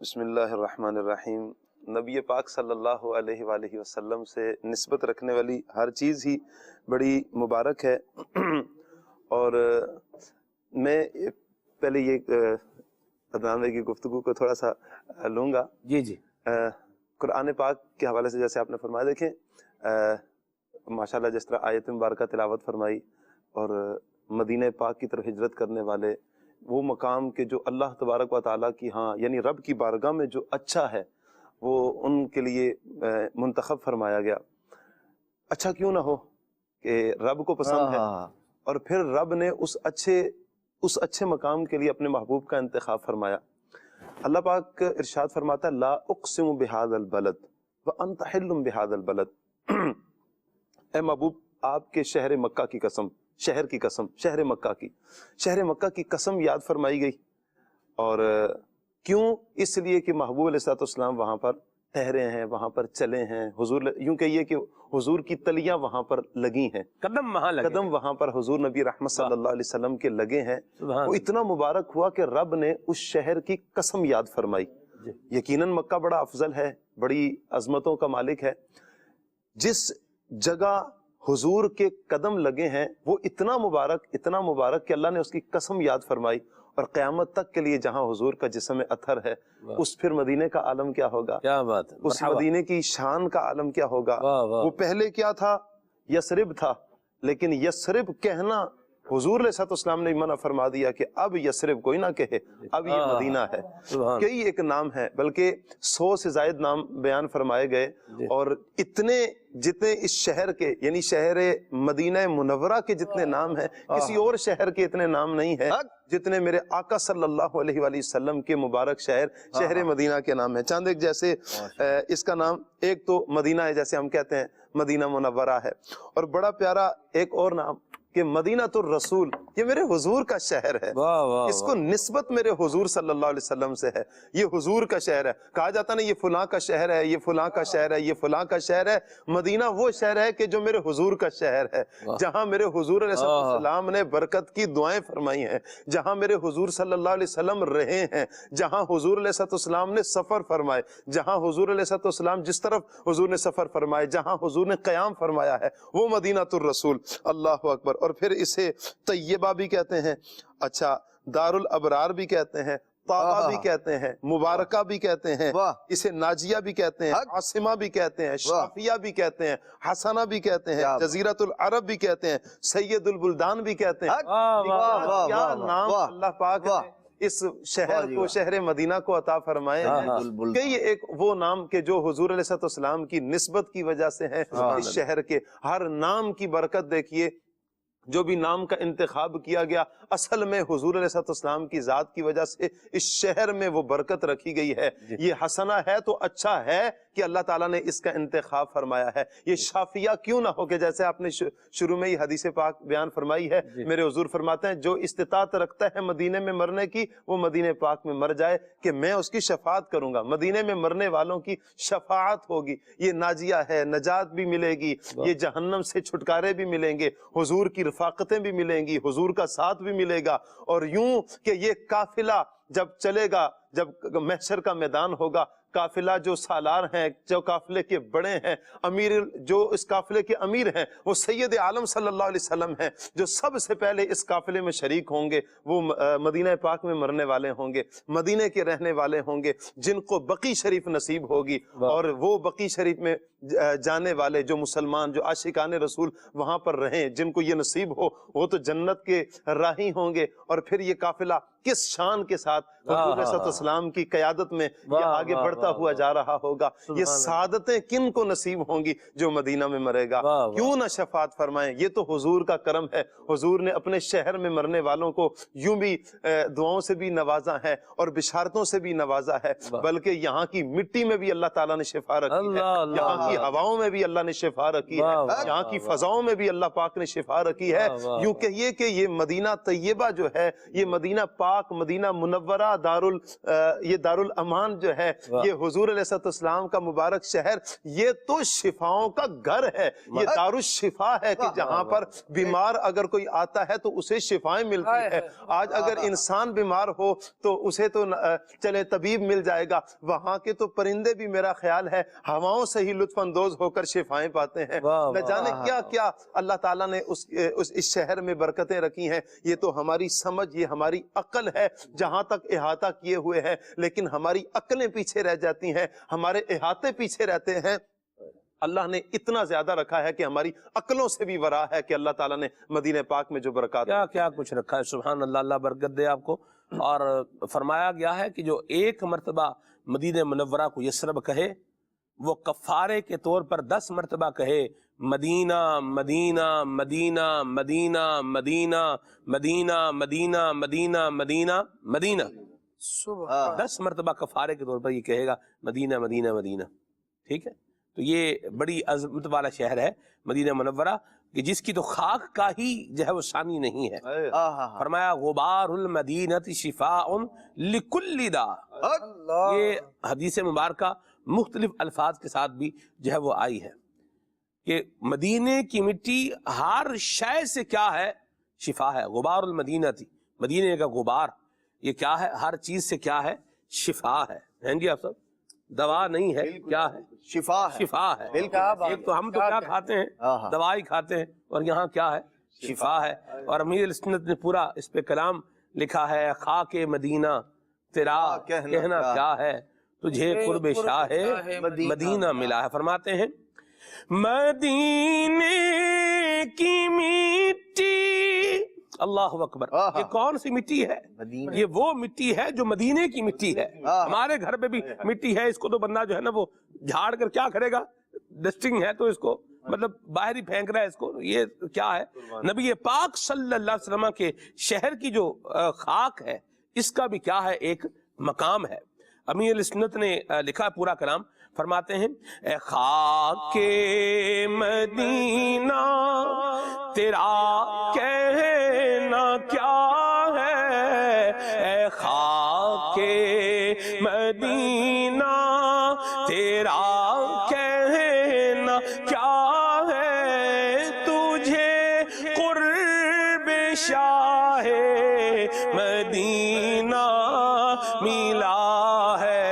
بسم اللہ الرحمن الرحیم. نبی پاک صلی اللہ علیہ وآلہ وسلم سے نسبت رکھنے والی ہر چیز ہی بڑی مبارک ہے. اور میں پہلے یہ عدنان بھائی کی گفتگو کو تھوڑا سا لوں گا. جی جی. قرآن پاک کے حوالے سے جیسے آپ نے فرمایا، دیکھیں ماشاءاللہ جس طرح آیت مبارکہ تلاوت فرمائی اور مدینہ پاک کی طرف ہجرت کرنے والے وہ مقام کے جو اللہ تبارک و تعالیٰ کی یعنی رب کی بارگاہ میں جو اچھا ہے وہ ان کے لیے منتخب فرمایا گیا. اچھا کیوں نہ ہو کہ رب کو پسند ہے، اور پھر رب نے اس اچھے مقام کے لیے اپنے محبوب کا انتخاب فرمایا. اللہ پاک ارشاد فرماتا ہے لا اقسم بہذا البلد وانت حل بہذا البلد. اے محبوب آپ کے شہر مکہ کی قسم، شہر مکہ کی قسم یاد فرمائی گئی. اور کیوں؟ اس لیے کہ محبوب علیہ الصلوۃ والسلام وہاں پر ٹھہرے ہیں، وہاں پر چلے ہیں. حضور یوں کہیے کہ حضور کی تلیاں وہاں پر لگی ہیں، قدم وہاں پر حضور نبی رحمت صلی اللہ علیہ وسلم کے لگے ہیں. وہ اتنا مبارک ہوا کہ رب نے اس شہر کی قسم یاد فرمائی. یقیناً مکہ بڑا افضل ہے، بڑی عظمتوں کا مالک ہے. جس جگہ حضور کے قدم لگے ہیں وہ اتنا مبارک کہ اللہ نے اس کی قسم یاد فرمائی. اور قیامت تک کے لیے جہاں حضور کا جسم اطہر ہے اس پھر مدینے کا عالم کیا ہوگا، کیا بات ہے، اس مدینے کی شان کا عالم کیا ہوگا. وہ پہلے کیا تھا؟ یثرب تھا، لیکن یثرب کہنا حضور علیہ السلام نے منع فرما دیا کہ اب یثرب کوئی نہ کہے، اب یہ مدینہ ہے. کئی ایک نام ہے، بلکہ 100 سے زائد نام بیان فرمائے گئے. اور جتنے اس شہر کے یعنی شہر مدینہ منورہ کے جتنے نام ہیں کسی اور شہر کے اتنے نام نہیں ہیں جتنے میرے آقا صلی اللہ علیہ وآلہ وسلم کے مبارک شہر مدینہ کے نام ہیں. چاند ایک جیسے اس کا نام ایک تو مدینہ ہے، جیسے ہم کہتے ہیں مدینہ منورہ ہے، اور بڑا پیارا ایک اور نام کہ مدینہ الرسول، یہ میرے حضور کا شہر ہے. اس کو نسبت میرے حضور صلی اللہ علیہ وسلم سے ہے. یہ حضور کا شہر ہے. کہا جاتا نا یہ فلاں کا شہر ہے، یہ فلاں کا شہر ہے، یہ فلاں کا شہر ہے. مدینہ وہ شہر ہے کہ جو میرے حضور کا شہر ہے، جہاں میرے حضور علیہ السلام نے برکت کی دعائیں فرمائی ہیں، جہاں میرے حضور صلی اللہ علیہ وسلم رہے ہیں، جہاں حضور علیہ السلام نے سفر فرمائے، جہاں حضور علیہ السلام جس طرف حضور نے سفر فرمائے، جہاں حضور نے قیام فرمایا ہے، وہ مدینہ الرسول. اللہ اکبر. اور پھر اسے طیبہ بھی کہتے ہیں، اچھا دار الابرار بھی کہتے ہیں، طابہ بھی کہتے ہیں، مبارکہ بھی کہتے ہیں، اسے ناجیہ بھی کہتے ہیں، عاصمہ بھی کہتے ہیں، شافیہ بھی کہتے ہیں، حسنہ بھی کہتے ہیں، جزیرۃ العرب بھی کہتے ہیں، سید البلدان بھی کہتے ہیں. کیا نام اللہ پاک نے اس شہر کو، شہر مدینہ کو عطا فرمائے ہیں. کئی ایک وہ نام کے جو حضور علیہ السلام کی نسبت کی وجہ سے ہیں اس شہر کے. ہر نام کی برکت دیکھیے، جو بھی نام کا انتخاب کیا گیا اصل میں حضور علیہ السلام کی ذات کی وجہ سے اس شہر میں وہ برکت رکھی گئی ہے. یہ حسنہ ہے تو اچھا ہے کہ اللہ تعالیٰ نے اس کا انتخاب فرمایا ہے. یہ شافیہ کیوں نہ ہو کہ جیسے آپ نے شروع میں ہی حدیث پاک بیان فرمائی ہے، میرے حضور فرماتے ہیں جو استطاعت رکھتا ہے مدینے میں مرنے کی وہ مدینے پاک میں مر جائے کہ میں اس کی شفاعت کروں گا. مدینے میں مرنے والوں کی شفاعت ہوگی. یہ ناجیہ ہے، نجات بھی ملے گی، یہ جہنم سے چھٹکارے بھی ملیں گے، حضور کی رفاقتیں بھی ملیں گی، حضور کا ساتھ بھی ملے گا. اور یوں کہ یہ قافلہ جب چلے گا، جب محشر کا میدان ہوگا، قافلہ جو سالار ہیں، جو قافلے کے بڑے ہیں، امیر جو اس قافلے کے امیر ہیں وہ سید عالم صلی اللہ علیہ وسلم ہیں، جو سب سے پہلے اس قافلے میں شریک ہوں گے. وہ مدینہ پاک میں مرنے والے ہوں گے، مدینے کے رہنے والے ہوں گے، جن کو بقی شریف نصیب ہوگی. اور وہ بقی شریف میں جانے والے جو مسلمان، جو عاشقان رسول وہاں پر رہیں، جن کو یہ نصیب ہو وہ تو جنت کے راہی ہوں گے. اور پھر یہ قافلہ کس شان کے ساتھ حضور علیہ السلام کی قیادت میں یہ آگے بڑھتا ہوا جا رہا ہوگا. یہ سعادتیں کن کو نصیب ہوں گی؟ جو مدینہ میں مرے گا. کیوں نہ شفاعت فرمائیں؟ یہ تو حضور کا کرم ہے. حضور نے اپنے شہر میں مرنے والوں کو یوں بھی دعاؤں سے بھی نوازا ہے اور بشارتوں سے بھی نوازا ہے، بلکہ یہاں کی مٹی میں بھی اللہ تعالیٰ نے شفا رکھی ہے، یہاں کی ہواؤں میں بھی اللہ نے شفا رکھی ہے، یہاں کی فضاؤں میں بھی اللہ پاک نے شفا رکھی ہے. یوں کہیے کہ یہ مدینہ طیبہ جو ہے، یہ مدینہ پاک پاک مدینہ منورہ یہ دارالامان جو ہے، یہ حضور علیہ السلام کا مبارک شہر، یہ تو شفاؤں کا گھر ہے، یہ دارالشفا ہے کہ جہاں پر بیمار اگر کوئی آتا ہے تو اسے شفائیں ملتی ہے۔ آج اگر انسان بیمار ہو تو اسے تو چلے طبیب مل جائے گا، وہاں کے تو پرندے بھی میرا خیال ہے ہواؤں سے ہی لطف اندوز ہو کر شفائیں پاتے ہیں۔ نہ جانے کیا کیا اللہ تعالیٰ نے اس شہر میں برکتیں رکھی ہیں۔ یہ تو ہماری سمجھ، یہ ہماری عقل ہے جہاں تک احاطہ کیے ہوئے ہے، لیکن ہماری عقلیں پیچھے رہ جاتی ہیں، ہمارے احاطے پیچھے رہتے ہیں۔ اللہ نے اتنا زیادہ رکھا ہے کہ ہماری عقلوں سے بھی ورا ہے کہ اللہ تعالیٰ نے مدینہ پاک میں جو برکات کیا کیا کچھ رکھا ہے، سبحان اللہ، اللہ برکت دے آپ کو۔ اور فرمایا گیا ہے کہ جو ایک مرتبہ مدینہ منورہ کو یثرب کہے، وہ کفارے کے طور پر 10 مرتبہ کہے مدینہ مدینہ مدینہ مدینہ مدینہ مدینہ مدینہ مدینہ مدینہ مدینہ، 10 مرتبہ کفارے کے طور پر یہ کہے گا مدینہ مدینہ مدینہ، ٹھیک ہے۔ تو یہ بڑی عظمت والا شہر ہے مدینہ منورہ، کہ جس کی تو خاک کا ہی جو ہے وہ ثانی نہیں ہے۔ فرمایا غبار المدینہ شفاء لکل داء، یہ حدیث مبارکہ مختلف الفاظ کے ساتھ بھی جو ہے وہ آئی ہے کہ مدینے کی مٹی ہر شے سے کیا ہے، شفا ہے۔ غبار المدینہ تھی، مدینے کا غبار، یہ کیا ہے، ہر چیز سے کیا ہے، شفا ہے۔ ہیں جی آپ سب، دوا نہیں ہے، کیا ہے، شفا ہے، شفا ہے۔ ایک تو ہم تو کیا کھاتے ہیں، دوائی کھاتے ہیں، اور یہاں کیا ہے، شفا ہے۔ اور امیر سنت نے پورا اس پہ کلام لکھا ہے، خاک مدینہ تیرا کہنا کیا ہے، تجھے قرب شاہ مدینہ ملا ہے۔ فرماتے ہیں مدینے کی مٹی، اللہ اکبر، یہ کون سی مٹی ہے، یہ وہ مٹی ہے جو مدینے کی مٹی ہے۔ ہمارے گھر پہ بھی مٹی ہے، اس کو تو بندہ جو ہے نا وہ جھاڑ کر کیا کرے گا، ڈسٹنگ ہے تو اس کو مطلب باہر ہی پھینک رہا ہے اس کو۔ یہ کیا ہے، نبی پاک صلی اللہ علیہ وسلم کے شہر کی جو خاک ہے، اس کا بھی کیا ہے، ایک مقام ہے۔ امیر سنت نے لکھا پورا کلام، فرماتے ہیں اے خاک مدینہ تیرا کہنا کیا ہے، اے خاک مدینہ تیرا کہنا کیا ہے، تجھے قرب شاہ مدینہ ملا ہے،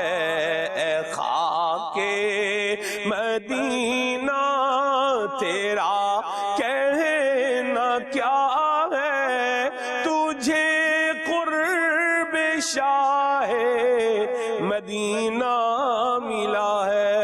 اے خاک مدینہ تیرا کہنا کیا ہے، تجھے قرب شاہ مدینہ ملا ہے۔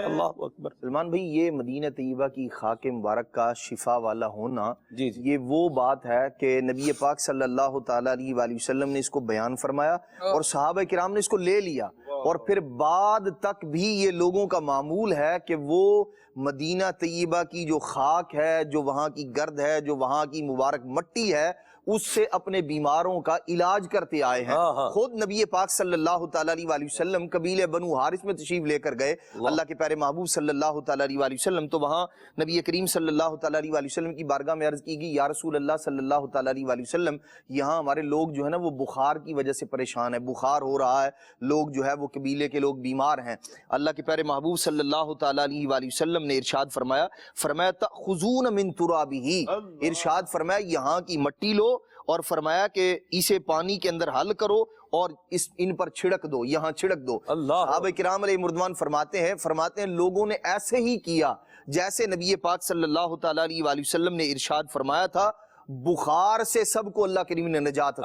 اللہ اکبر۔ سلمان بھائی، یہ مدینہ طیبہ کی خاک مبارک کا شفا والا ہونا، یہ وہ بات ہے کہ نبی پاک صلی اللہ تعالیٰ علیہ وآلہ وسلم نے اس کو بیان فرمایا اور صحابہ کرام نے اس کو لے لیا، اور پھر بعد تک بھی یہ لوگوں کا معمول ہے کہ وہ مدینہ طیبہ کی جو خاک ہے، جو وہاں کی گرد ہے، جو وہاں کی مبارک مٹی ہے، اس سے اپنے بیماروں کا علاج کرتے آئے ہیں۔ خود نبی پاک صلی اللہ تعالیٰ علیہ وآلہ وسلم قبیلہ بنو حارث میں تشریف لے کر گئے، اللہ کے پیارے محبوب صلی اللہ تعالیٰ علیہ وآلہ وسلم، تو وہاں نبی کریم صلی اللہ تعالیٰ علیہ وآلہ وسلم کی بارگاہ میں عرض کی گئی، یا رسول اللہ صلی اللہ تعالیٰ علیہ وآلہ وسلم، یہاں ہمارے لوگ جو ہے نا وہ بخار کی وجہ سے پریشان ہے، بخار ہو رہا ہے، لوگ جو ہے وہ قبیلے کے لوگ بیمار ہیں۔ اللہ کے پیارے محبوب صلی اللہ تعالیٰ علیہ وآلہ وسلم نے ارشاد فرمایا تأخذون من ترابہ، ارشاد فرمایا یہاں کی مٹی لو، اور فرمایا کہ اسے پانی کے اندر حل کرو اور ان پر چھڑک دو، یہاں چھڑک دو۔ صحابہ کرام علیہ مردوان فرماتے ہیں لوگوں نے ایسے ہی کیا جیسے نبی پاک صلی اللہ تعالیٰ علیہ وآلہ وسلم نے ارشاد فرمایا تھا۔ بخار سے سب کو اللہ کریم نے نجات دی،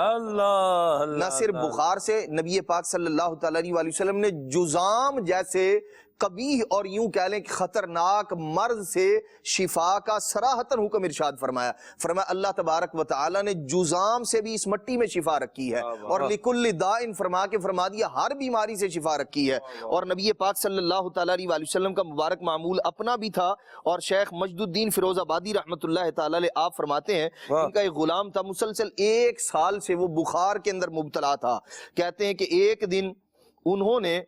نہ صرف بخار سے، نبی پاک صلی اللہ تعالیٰ علیہ وآلہ وسلم نے جزام جیسے قبیح اور یوں کہہ لیں کہ خطرناک مرض سے شفا کا صراحتاً حکم ارشاد فرمایا۔ فرمایا اللہ تبارک و تعالی نے جزام سے بھی اس مٹی میں شفا رکھی ہے، اور لکل دائن فرما دیا ہر بیماری سے شفا رکھی ہے۔ اور نبی پاک صلی اللہ تعالیٰ علیہ وآلہ وسلم کا مبارک معمول اپنا بھی تھا، اور شیخ مجد الدین فیروز آبادی رحمت اللہ تعالیٰ علیہ آپ فرماتے ہیں ان کا ایک غلام تھا، مسلسل 1 سال سے وہ بخار کے اندر مبتلا تھا۔ کہتے ہیں کہ ایک دن انہوں نے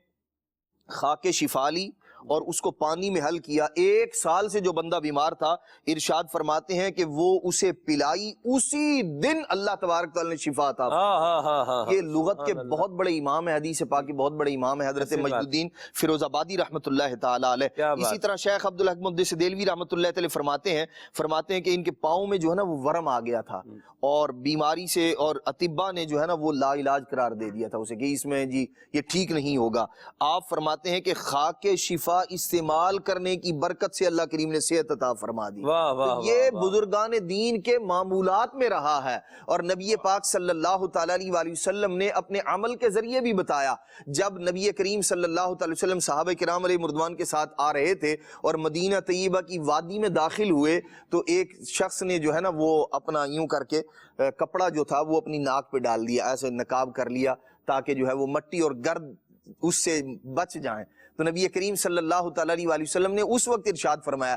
خاک شفا لی اور اس کو پانی میں حل کیا. 1 سال سے جو بندہ بیمار تھا، ارشاد فرماتے ہیں کہ وہ اسے پلائی، اسی دن اللہ تبارک تعالی نے شفا عطا فرمائی. یہ لغت کے بہت بڑے امام ہیں، حدیث پاک کے بہت بڑے امام ہیں حضرت مجد الدین فیروز آبادی رحمۃ اللہ تعالی علیہ. اسی طرح شیخ عبدالحق محدث دہلوی رحمۃ اللہ تعالی فرماتے ہیں کہ ان کے پاؤں میں جو ہے نا وہ ورم آ گیا تھا، اور بیماری سے اور اطباء نے جو ہے نا وہ لا علاج قرار دے دیا تھا اسے کہ اس میں جی یہ ٹھیک نہیں ہوگا. آپ فرماتے ہیں کہ خاک شفا استعمال کرنے کی برکت سے اللہ کریم نے صحت عطا فرما دی. یہ بزرگان دین کے معمولات میں رہا ہے، اور نبی پاک صلی اللہ تعالی علیہ وسلم نے اپنے عمل کے ذریعے بھی بتایا. جب نبی کریم صلی اللہ تعالی وسلم صحابہ کرام علیہ مردوان کے ساتھ آ رہے تھے اور مدینہ طیبہ کی وادی میں داخل ہوئے، تو ایک شخص نے جو ہے نا وہ اپنا یوں کر کے کپڑا جو تھا وہ اپنی ناک پہ ڈال دیا، ایسے نقاب کر لیا تاکہ جو ہے وہ مٹی اور گرد اس سے بچ جائیں. تو نبی کریم صلی اللہ تعالی علیہ وسلم نے اس وقت ارشاد فرمایا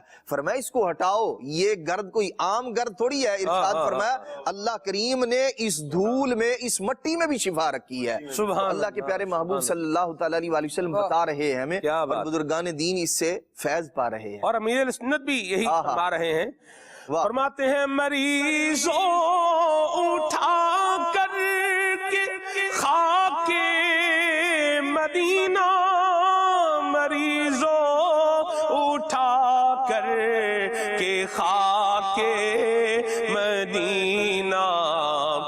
اس کو ہٹاؤ، یہ گرد کوئی عام گرد تھوڑی ہے. ارشاد فرمایا اللہ کریم نے اس دھول میں، اس مٹی میں بھی شفا رکھی ہے. اللہ کے پیارے محبوب صلی اللہ تعالی علیہ وسلم بتا رہے ہیں ہمیں، اور بزرگان دین اس سے فیض پا رہے ہیں، اور امیر سنت بھی یہی فرما رہے ہیں. فرماتے ہیں مریضوں اٹھا کر کے خاک مدینہ، مریضوں اٹھا کر کے خاک مدینہ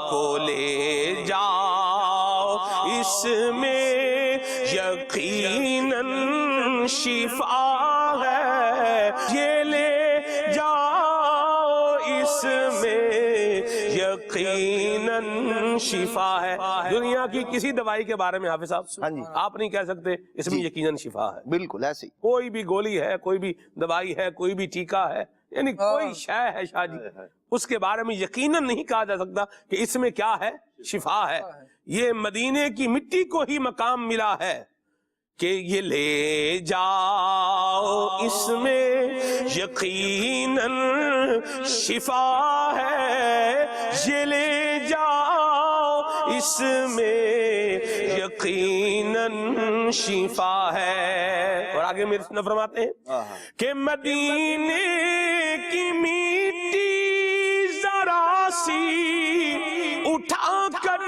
کو لے جاؤ، اس میں یقیناً شفا ہے. یہ لے یقیناً شفا ہے. دنیا کی کسی دوائی کے بارے میں حافظ صاحب آپ نہیں کہہ سکتے اس میں یقیناً شفا ہے. بالکل ایسے کوئی بھی گولی ہے، کوئی بھی دوائی ہے، کوئی بھی ٹیکہ ہے، یعنی کوئی شے ہے شاہ جی، اس کے بارے میں یقیناً نہیں کہا جا سکتا کہ اس میں کیا ہے، شفا ہے. یہ مدینے کی مٹی کو ہی مقام ملا ہے کہ یہ لے جاؤ، اس میں یقیناً شفا ہے. یہ لے جاؤ، اس میں یقیناً شفا ہے. اور آگے میرے سنت فرماتے ہیں کہ مدینے کی مٹی ذرا سی اٹھا کر،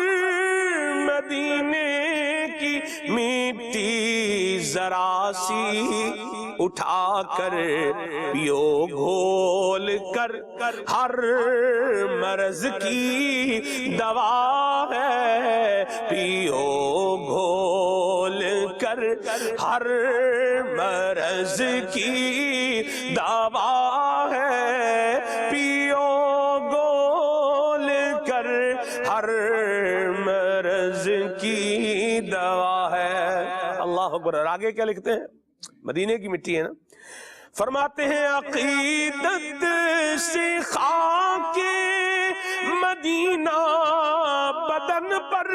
مدینے کی مٹی ذرا سی اٹھا کر پیو گھول کر، ہر مرض کی دوا ہے. پیو گھول کر ہر مرض کی دوا ہے. پیو گھول کر ہر مرض کی دوا ہے. اللہ اکبر. اور آگے کیا لکھتے ہیں؟ مدینے کی مٹی ہے نا. فرماتے ہیں عقیدت سے خاک مدینہ بدن پر،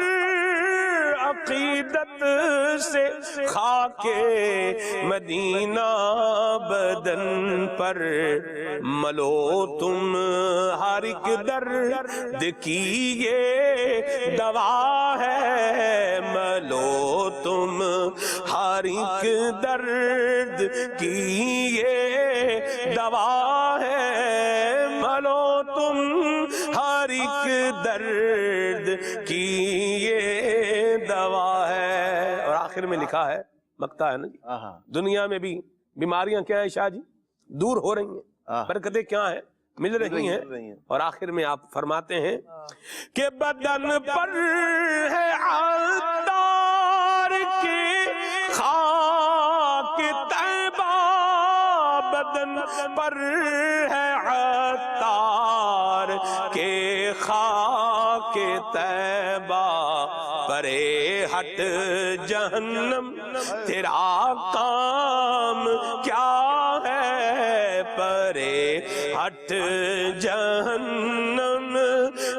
عقیدت سے خاک مدینہ بدن پر، ملو تم ہر ایک درد کی یہ دوا ہے. ملو تم ہر ایک درد کی یہ دوا ہے. ملو تم ہر ایک درد کی یہ دوا ہے. اور آخر میں لکھا ہے، مقطع ہے نا جی، دنیا میں بھی بیماریاں کیا ہیں شاہ جی؟ دور ہو رہی ہیں. برکتیں کیا ہیں؟ مل رہی ہیں. اور آخر میں آپ فرماتے ہیں کہ بدن پر ہے عطار کے خاک طیبہ، بدن پر ہے عطار کے خاک طیبہ. پرے ہٹ جہنم تیرا کام کیا ہے. پرے ہٹ جہنم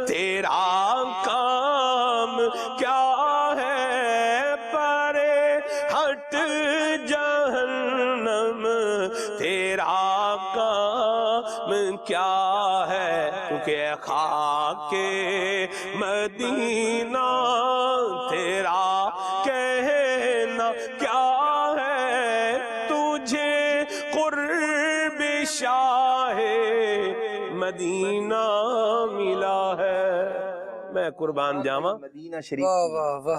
تیرا کام کیا ہے. پرے ہٹ جہنم تیرا کام کیا ہے. کیونکہ خاک مدینہ تیرا کہنا کیا ہے. تجھے مدینہ ملا ہے، میں قربان جاواں۔ مدینہ شریف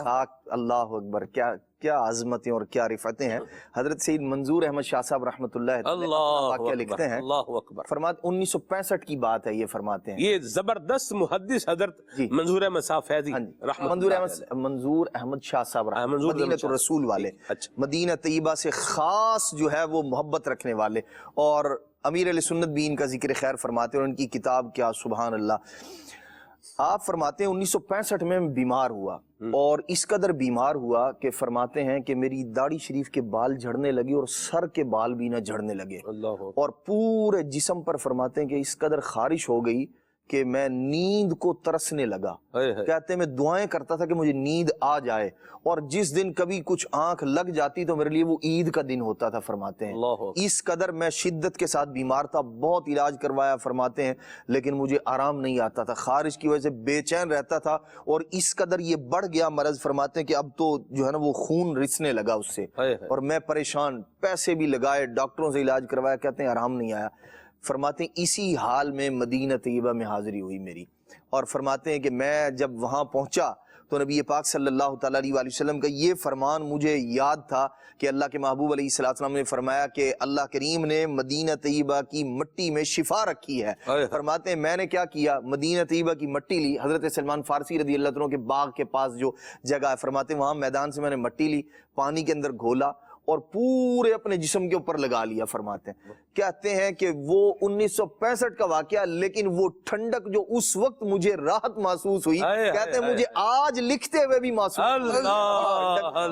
خاک، اللہ اکبر، کیا کیا عظمتیں اور کیا رفعتیں ہیں۔ حضرت سید منظور احمد شاہ صاحب رحمۃ اللہ اللہ واقعہ لکھتے ہیں، اللہ اکبر، فرماتے 1965 کی بات ہے، یہ فرماتے ہیں، یہ زبردست محدث حضرت منظور احمد صاحب فیضی منظور احمد شاہ صاحب مدینہ الرسول والے، اچھا، مدینہ طیبہ سے خاص جو ہے وہ محبت رکھنے والے، اور امیر علیہ سنت بھی ان کا ذکر خیر فرماتے ہیں، اور ان کی کتاب کیا سبحان اللہ۔ آپ فرماتے ہیں 1965 میں بیمار ہوا، اور اس قدر بیمار ہوا کہ فرماتے ہیں کہ میری داڑھی شریف کے بال جھڑنے لگے اور سر کے بال بھی نہ جھڑنے لگے، اور پورے جسم پر فرماتے ہیں کہ اس قدر خارش ہو گئی کہ میں نیند کو ترسنے لگا۔ کہتے ہیں میں دعائیں کرتا تھا کہ مجھے نیند آ جائے، اور جس دن کبھی کچھ آنکھ لگ جاتی تو میرے لیے وہ عید کا دن ہوتا تھا، فرماتے ہیں اس قدر میں شدت کے ساتھ بیمار تھا، بہت علاج کروایا فرماتے ہیں، لیکن مجھے آرام نہیں آتا تھا، خارش کی وجہ سے بے چین رہتا تھا، اور اس قدر یہ بڑھ گیا مرض، فرماتے ہیں کہ اب تو جو ہے نا وہ خون رسنے لگا اس سے، اور میں پریشان، پیسے بھی لگائے، ڈاکٹروں سے علاج کروایا، کہتے ہیں آرام نہیں آیا۔ فرماتے ہیں اسی حال میں مدینہ طیبہ میں حاضری ہوئی میری، اور فرماتے ہیں کہ میں جب وہاں پہنچا تو نبی پاک صلی اللہ تعالیٰ علیہ وآلہ وسلم کا یہ فرمان مجھے یاد تھا کہ اللہ کے محبوب علیہ السلام نے فرمایا کہ اللہ کریم نے مدینہ طیبہ کی مٹی میں شفا رکھی ہے۔ فرماتے ہیں میں نے کیا کیا، مدینہ طیبہ کی مٹی لی، حضرت سلمان فارسی رضی اللہ عنہ کے باغ کے پاس جو جگہ ہے، فرماتے ہیں وہاں میدان سے میں نے مٹی لی، پانی کے اندر گھولا اور پورے اپنے جسم کے اوپر لگا لیا۔ فرماتے ہیں کہتے ہیں کہ وہ 1965 کا واقعہ، لیکن وہ ٹھنڈک جو اس وقت مجھے راحت محسوس ہوئی، کہتے ہیں مجھے آج لکھتے ہوئے بھی محسوس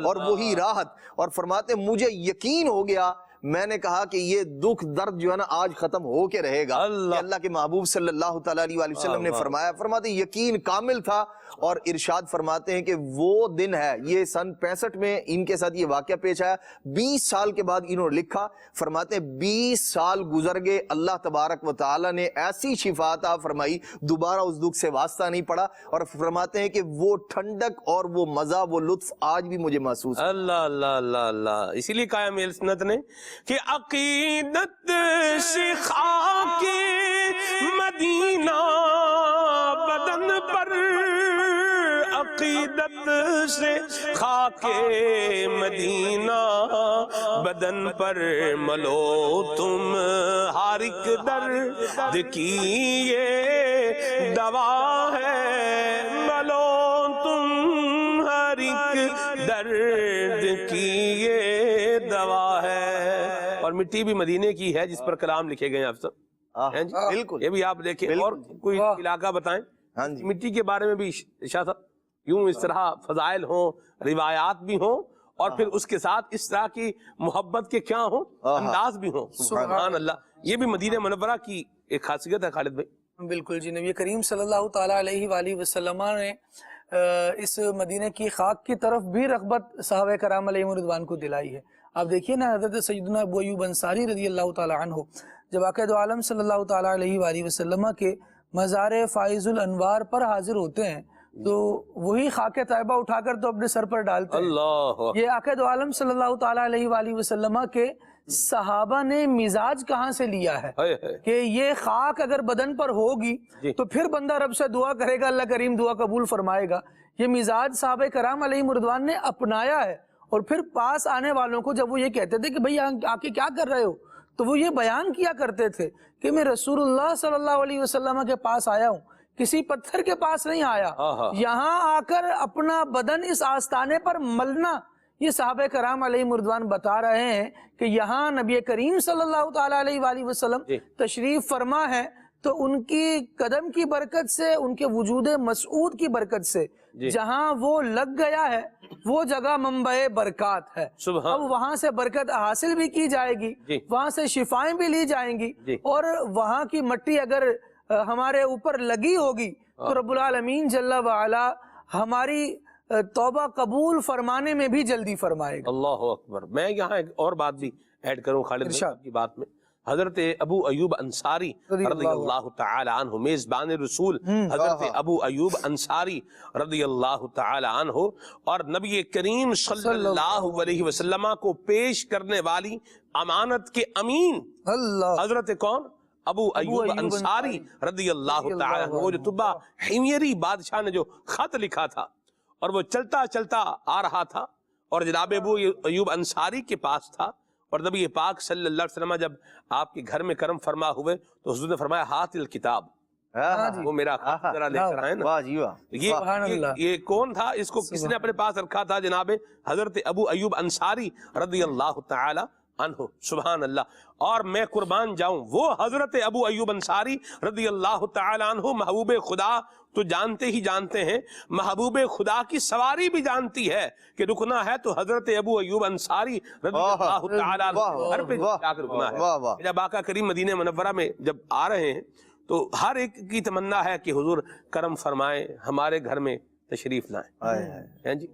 اور وہی راحت، اور فرماتے ہیں مجھے یقین ہو گیا، میں نے کہا کہ یہ دکھ درد جو ہے نا آج ختم ہو کے رہے گا، کہ اللہ کے محبوب صلی اللہ تعالیٰ علیہ وآلہ وسلم نے فرمایا۔ فرماتے ہیں یقین کامل تھا، اور ارشاد فرماتے ہیں کہ وہ دن ہے، یہ سن 65 میں ان کے ساتھ یہ واقعہ پیش آیا، 20 سال کے بعد انہوں نے لکھا، فرماتے ہیں 20 سال گزر گئے، اللہ تبارک و تعالیٰ نے ایسی شفا عطا فرمائی، دوبارہ اس دکھ سے واسطہ نہیں پڑا، اور فرماتے ہیں کہ وہ ٹھنڈک اور وہ مزہ، وہ لطف آج بھی مجھے محسوس ہے۔ اللہ اللہ اللہ اللہ، اسی لیے کہا میل سنت نے کہ عقیدت سے خاک مدینہ بدن پر، عقیدت سے خاک مدینہ بدن پر ملو تم، ہر ایک درد کی یہ دوا ہے، ملو تم ہر ایک درد کی یہ دوا ہے۔ اور مٹی بھی مدینے کی ہے جس پر کلام لکھے گئے ہیں افسر، بالکل، یہ بھی آپ دیکھیں، اور کوئی علاقہ بتائیں مٹی کے بارے میں بھی شاہ صاحب، یوں اس طرح فضائل ہوں، روایات بھی ہوں، اور پھر اس کے ساتھ اس طرح کی محبت کے کیا ہوں، انداز بھی ہوں، سبحان اللہ۔ یہ بھی مدینہ منورہ کی ایک خاصیت ہے خالد بھائی۔ بالکل جی، نبی کریم صلی اللہ تعالیٰ علیہ وآلہ وسلم نے اس مدینہ کی خاک کی طرف بھی رغبت صحابہ کرام علیہ رضوان کو دلائی ہے۔ آپ دیکھیے نا، حضرت سیدنا ابو ایوب انصاری رضی اللہ تعالیٰ عنہ جب آقا دو عالم صلی اللہ تعالیٰ علیہ وآلہ وسلم کے مزار فائز الانوار پر حاضر ہوتے ہیں تو وہی خاک طیبہ اٹھا کر تو اپنے سر پر ڈالتے ہیں۔ اللہ، یہ آقا دو عالم صلی اللہ تعالیٰ علیہ وآلہ وسلم کے صحابہ نے مزاج کہاں سے لیا ہے کہ یہ خاک اگر بدن پر ہوگی تو پھر بندہ رب سے دعا کرے گا، اللہ کریم دعا قبول فرمائے گا۔ یہ مزاج صحابہ کرام علیہ رضوان نے اپنایا ہے، اور پھر پاس آنے والوں کو جب وہ یہ کہتے تھے کہ بھئی آ کے کیا کر رہے ہو، تو وہ یہ بیان کیا کرتے تھے کہ میں رسول اللہ صلی اللہ علیہ وسلم کے پاس آیا ہوں، کسی پتھر کے پاس نہیں آیا، یہاں آ کر اپنا بدن اس آستانے پر ملنا۔ یہ صحابہ کرام علیہ رضوان بتا رہے ہیں کہ یہاں نبی کریم صلی اللہ تعالیٰ علیہ وآلہ وسلم تشریف فرما ہے، تو ان کی قدم کی برکت سے، ان کے وجود مسعود کی برکت سے جہاں وہ لگ گیا ہے وہ جگہ منبع برکات ہے۔ اب وہاں سے برکت حاصل بھی کی جائے گی، وہاں سے شفائیں بھی لی جائیں گی، اور وہاں کی مٹی اگر ہمارے اوپر لگی ہوگی تو رب العالمین جل وعلا ہماری توبہ قبول فرمانے میں بھی جلدی فرمائے گا۔ اللہ اکبر۔ میں یہاں ایک اور بات بھی ایڈ کروں خالد کی بات میں، حضرت ابو ایوب انصاری رضی اللہ تعالی عنہ، میزبان رسول حضرت ابو ایوب انصاری رضی اللہ تعالی عنہ، اور نبی کریم صلی اللہ علیہ وسلم کو پیش کرنے والی امانت کے امین حضرت کون؟ ابو ایوب انصاری رضی اللہ تعالیٰ عنہ، وہ جو طبع حمیری بادشاہ نے جو خط لکھا تھا اور وہ چلتا چلتا آ رہا تھا اور جناب ابو ایوب انصاری کے پاس تھا، اور نبی پاک صلی اللہ علیہ وسلم جب آپ کے گھر میں کرم فرما ہوئے تو حضور نے فرمایا ہاتھ الکتاب، وہ میرا خط ذرا لے کر آئے نا۔ واہ جی واہ، یہ کون تھا؟ اس کو کس نے اپنے پاس رکھا تھا؟ جناب حضرت ابو ایوب انصاری رضی اللہ تعالی عنہ، سبحان اللہ۔ اور میں قربان جاؤں، وہ حضرت ابو ایوب انصاری رضی اللہ تعالی عنہ محبوب خدا تو جانتے ہی جانتے ہیں، محبوب خدا کی سواری بھی جانتی ہے کہ رکنا ہے تو حضرت ابو ایوب انصاری رضی اللہ تعالی عنہ گھر پہ جا کر رکنا ہے۔ جب آقا کریم مدینہ منورہ میں جب آ رہے ہیں تو ہر ایک کی تمنا ہے کہ حضور کرم فرمائیں، ہمارے گھر میں تشریف لائیں۔ ہیں جی،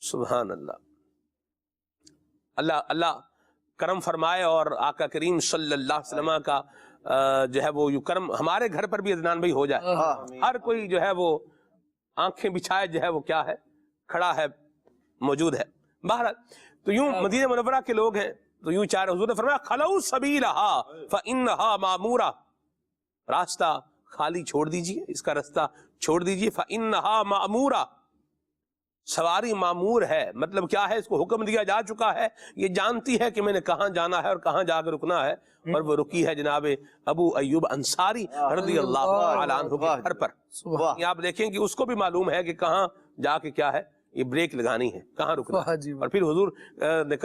سبحان اللہ، اللہ کرم فرمائے اور آقا کریم صلی اللہ علیہ وسلم کا جو ہے وہ یوں کرم ہمارے گھر پر بھی عدنان بھائی ہو جائے، ہر کوئی جو ہے وہ آنکھیں بچھائے جو ہے وہ کیا ہے، کھڑا ہے، موجود ہے۔ بہرحال تو یوں مدینہ منورہ کے لوگ ہیں تو یوں چاہ رہے، حضور نے فرمایا خلو سبیلہا فإنہا معمورہ، راستہ خالی چھوڑ دیجئے، اس کا راستہ چھوڑ دیجئے، فإنہا معمورہ، سواری معمور ہے، مطلب کیا ہے، اس کو حکم دیا جا چکا ہے، یہ جانتی ہے کہ میں نے کہاں جانا ہے اور کہاں جا کر رکنا ہے، اور وہ رکی ہے جناب ابو ایوب انصاری رضی اللہ تعالی عنہ کے گھر پر۔ یہ آپ دیکھیں کہ اس کو بھی معلوم ہے کہ کہاں جا کے کیا ہے، یہ بریک لگانی ہے، کہاں رکنا ہے۔ اور پھر حضور نے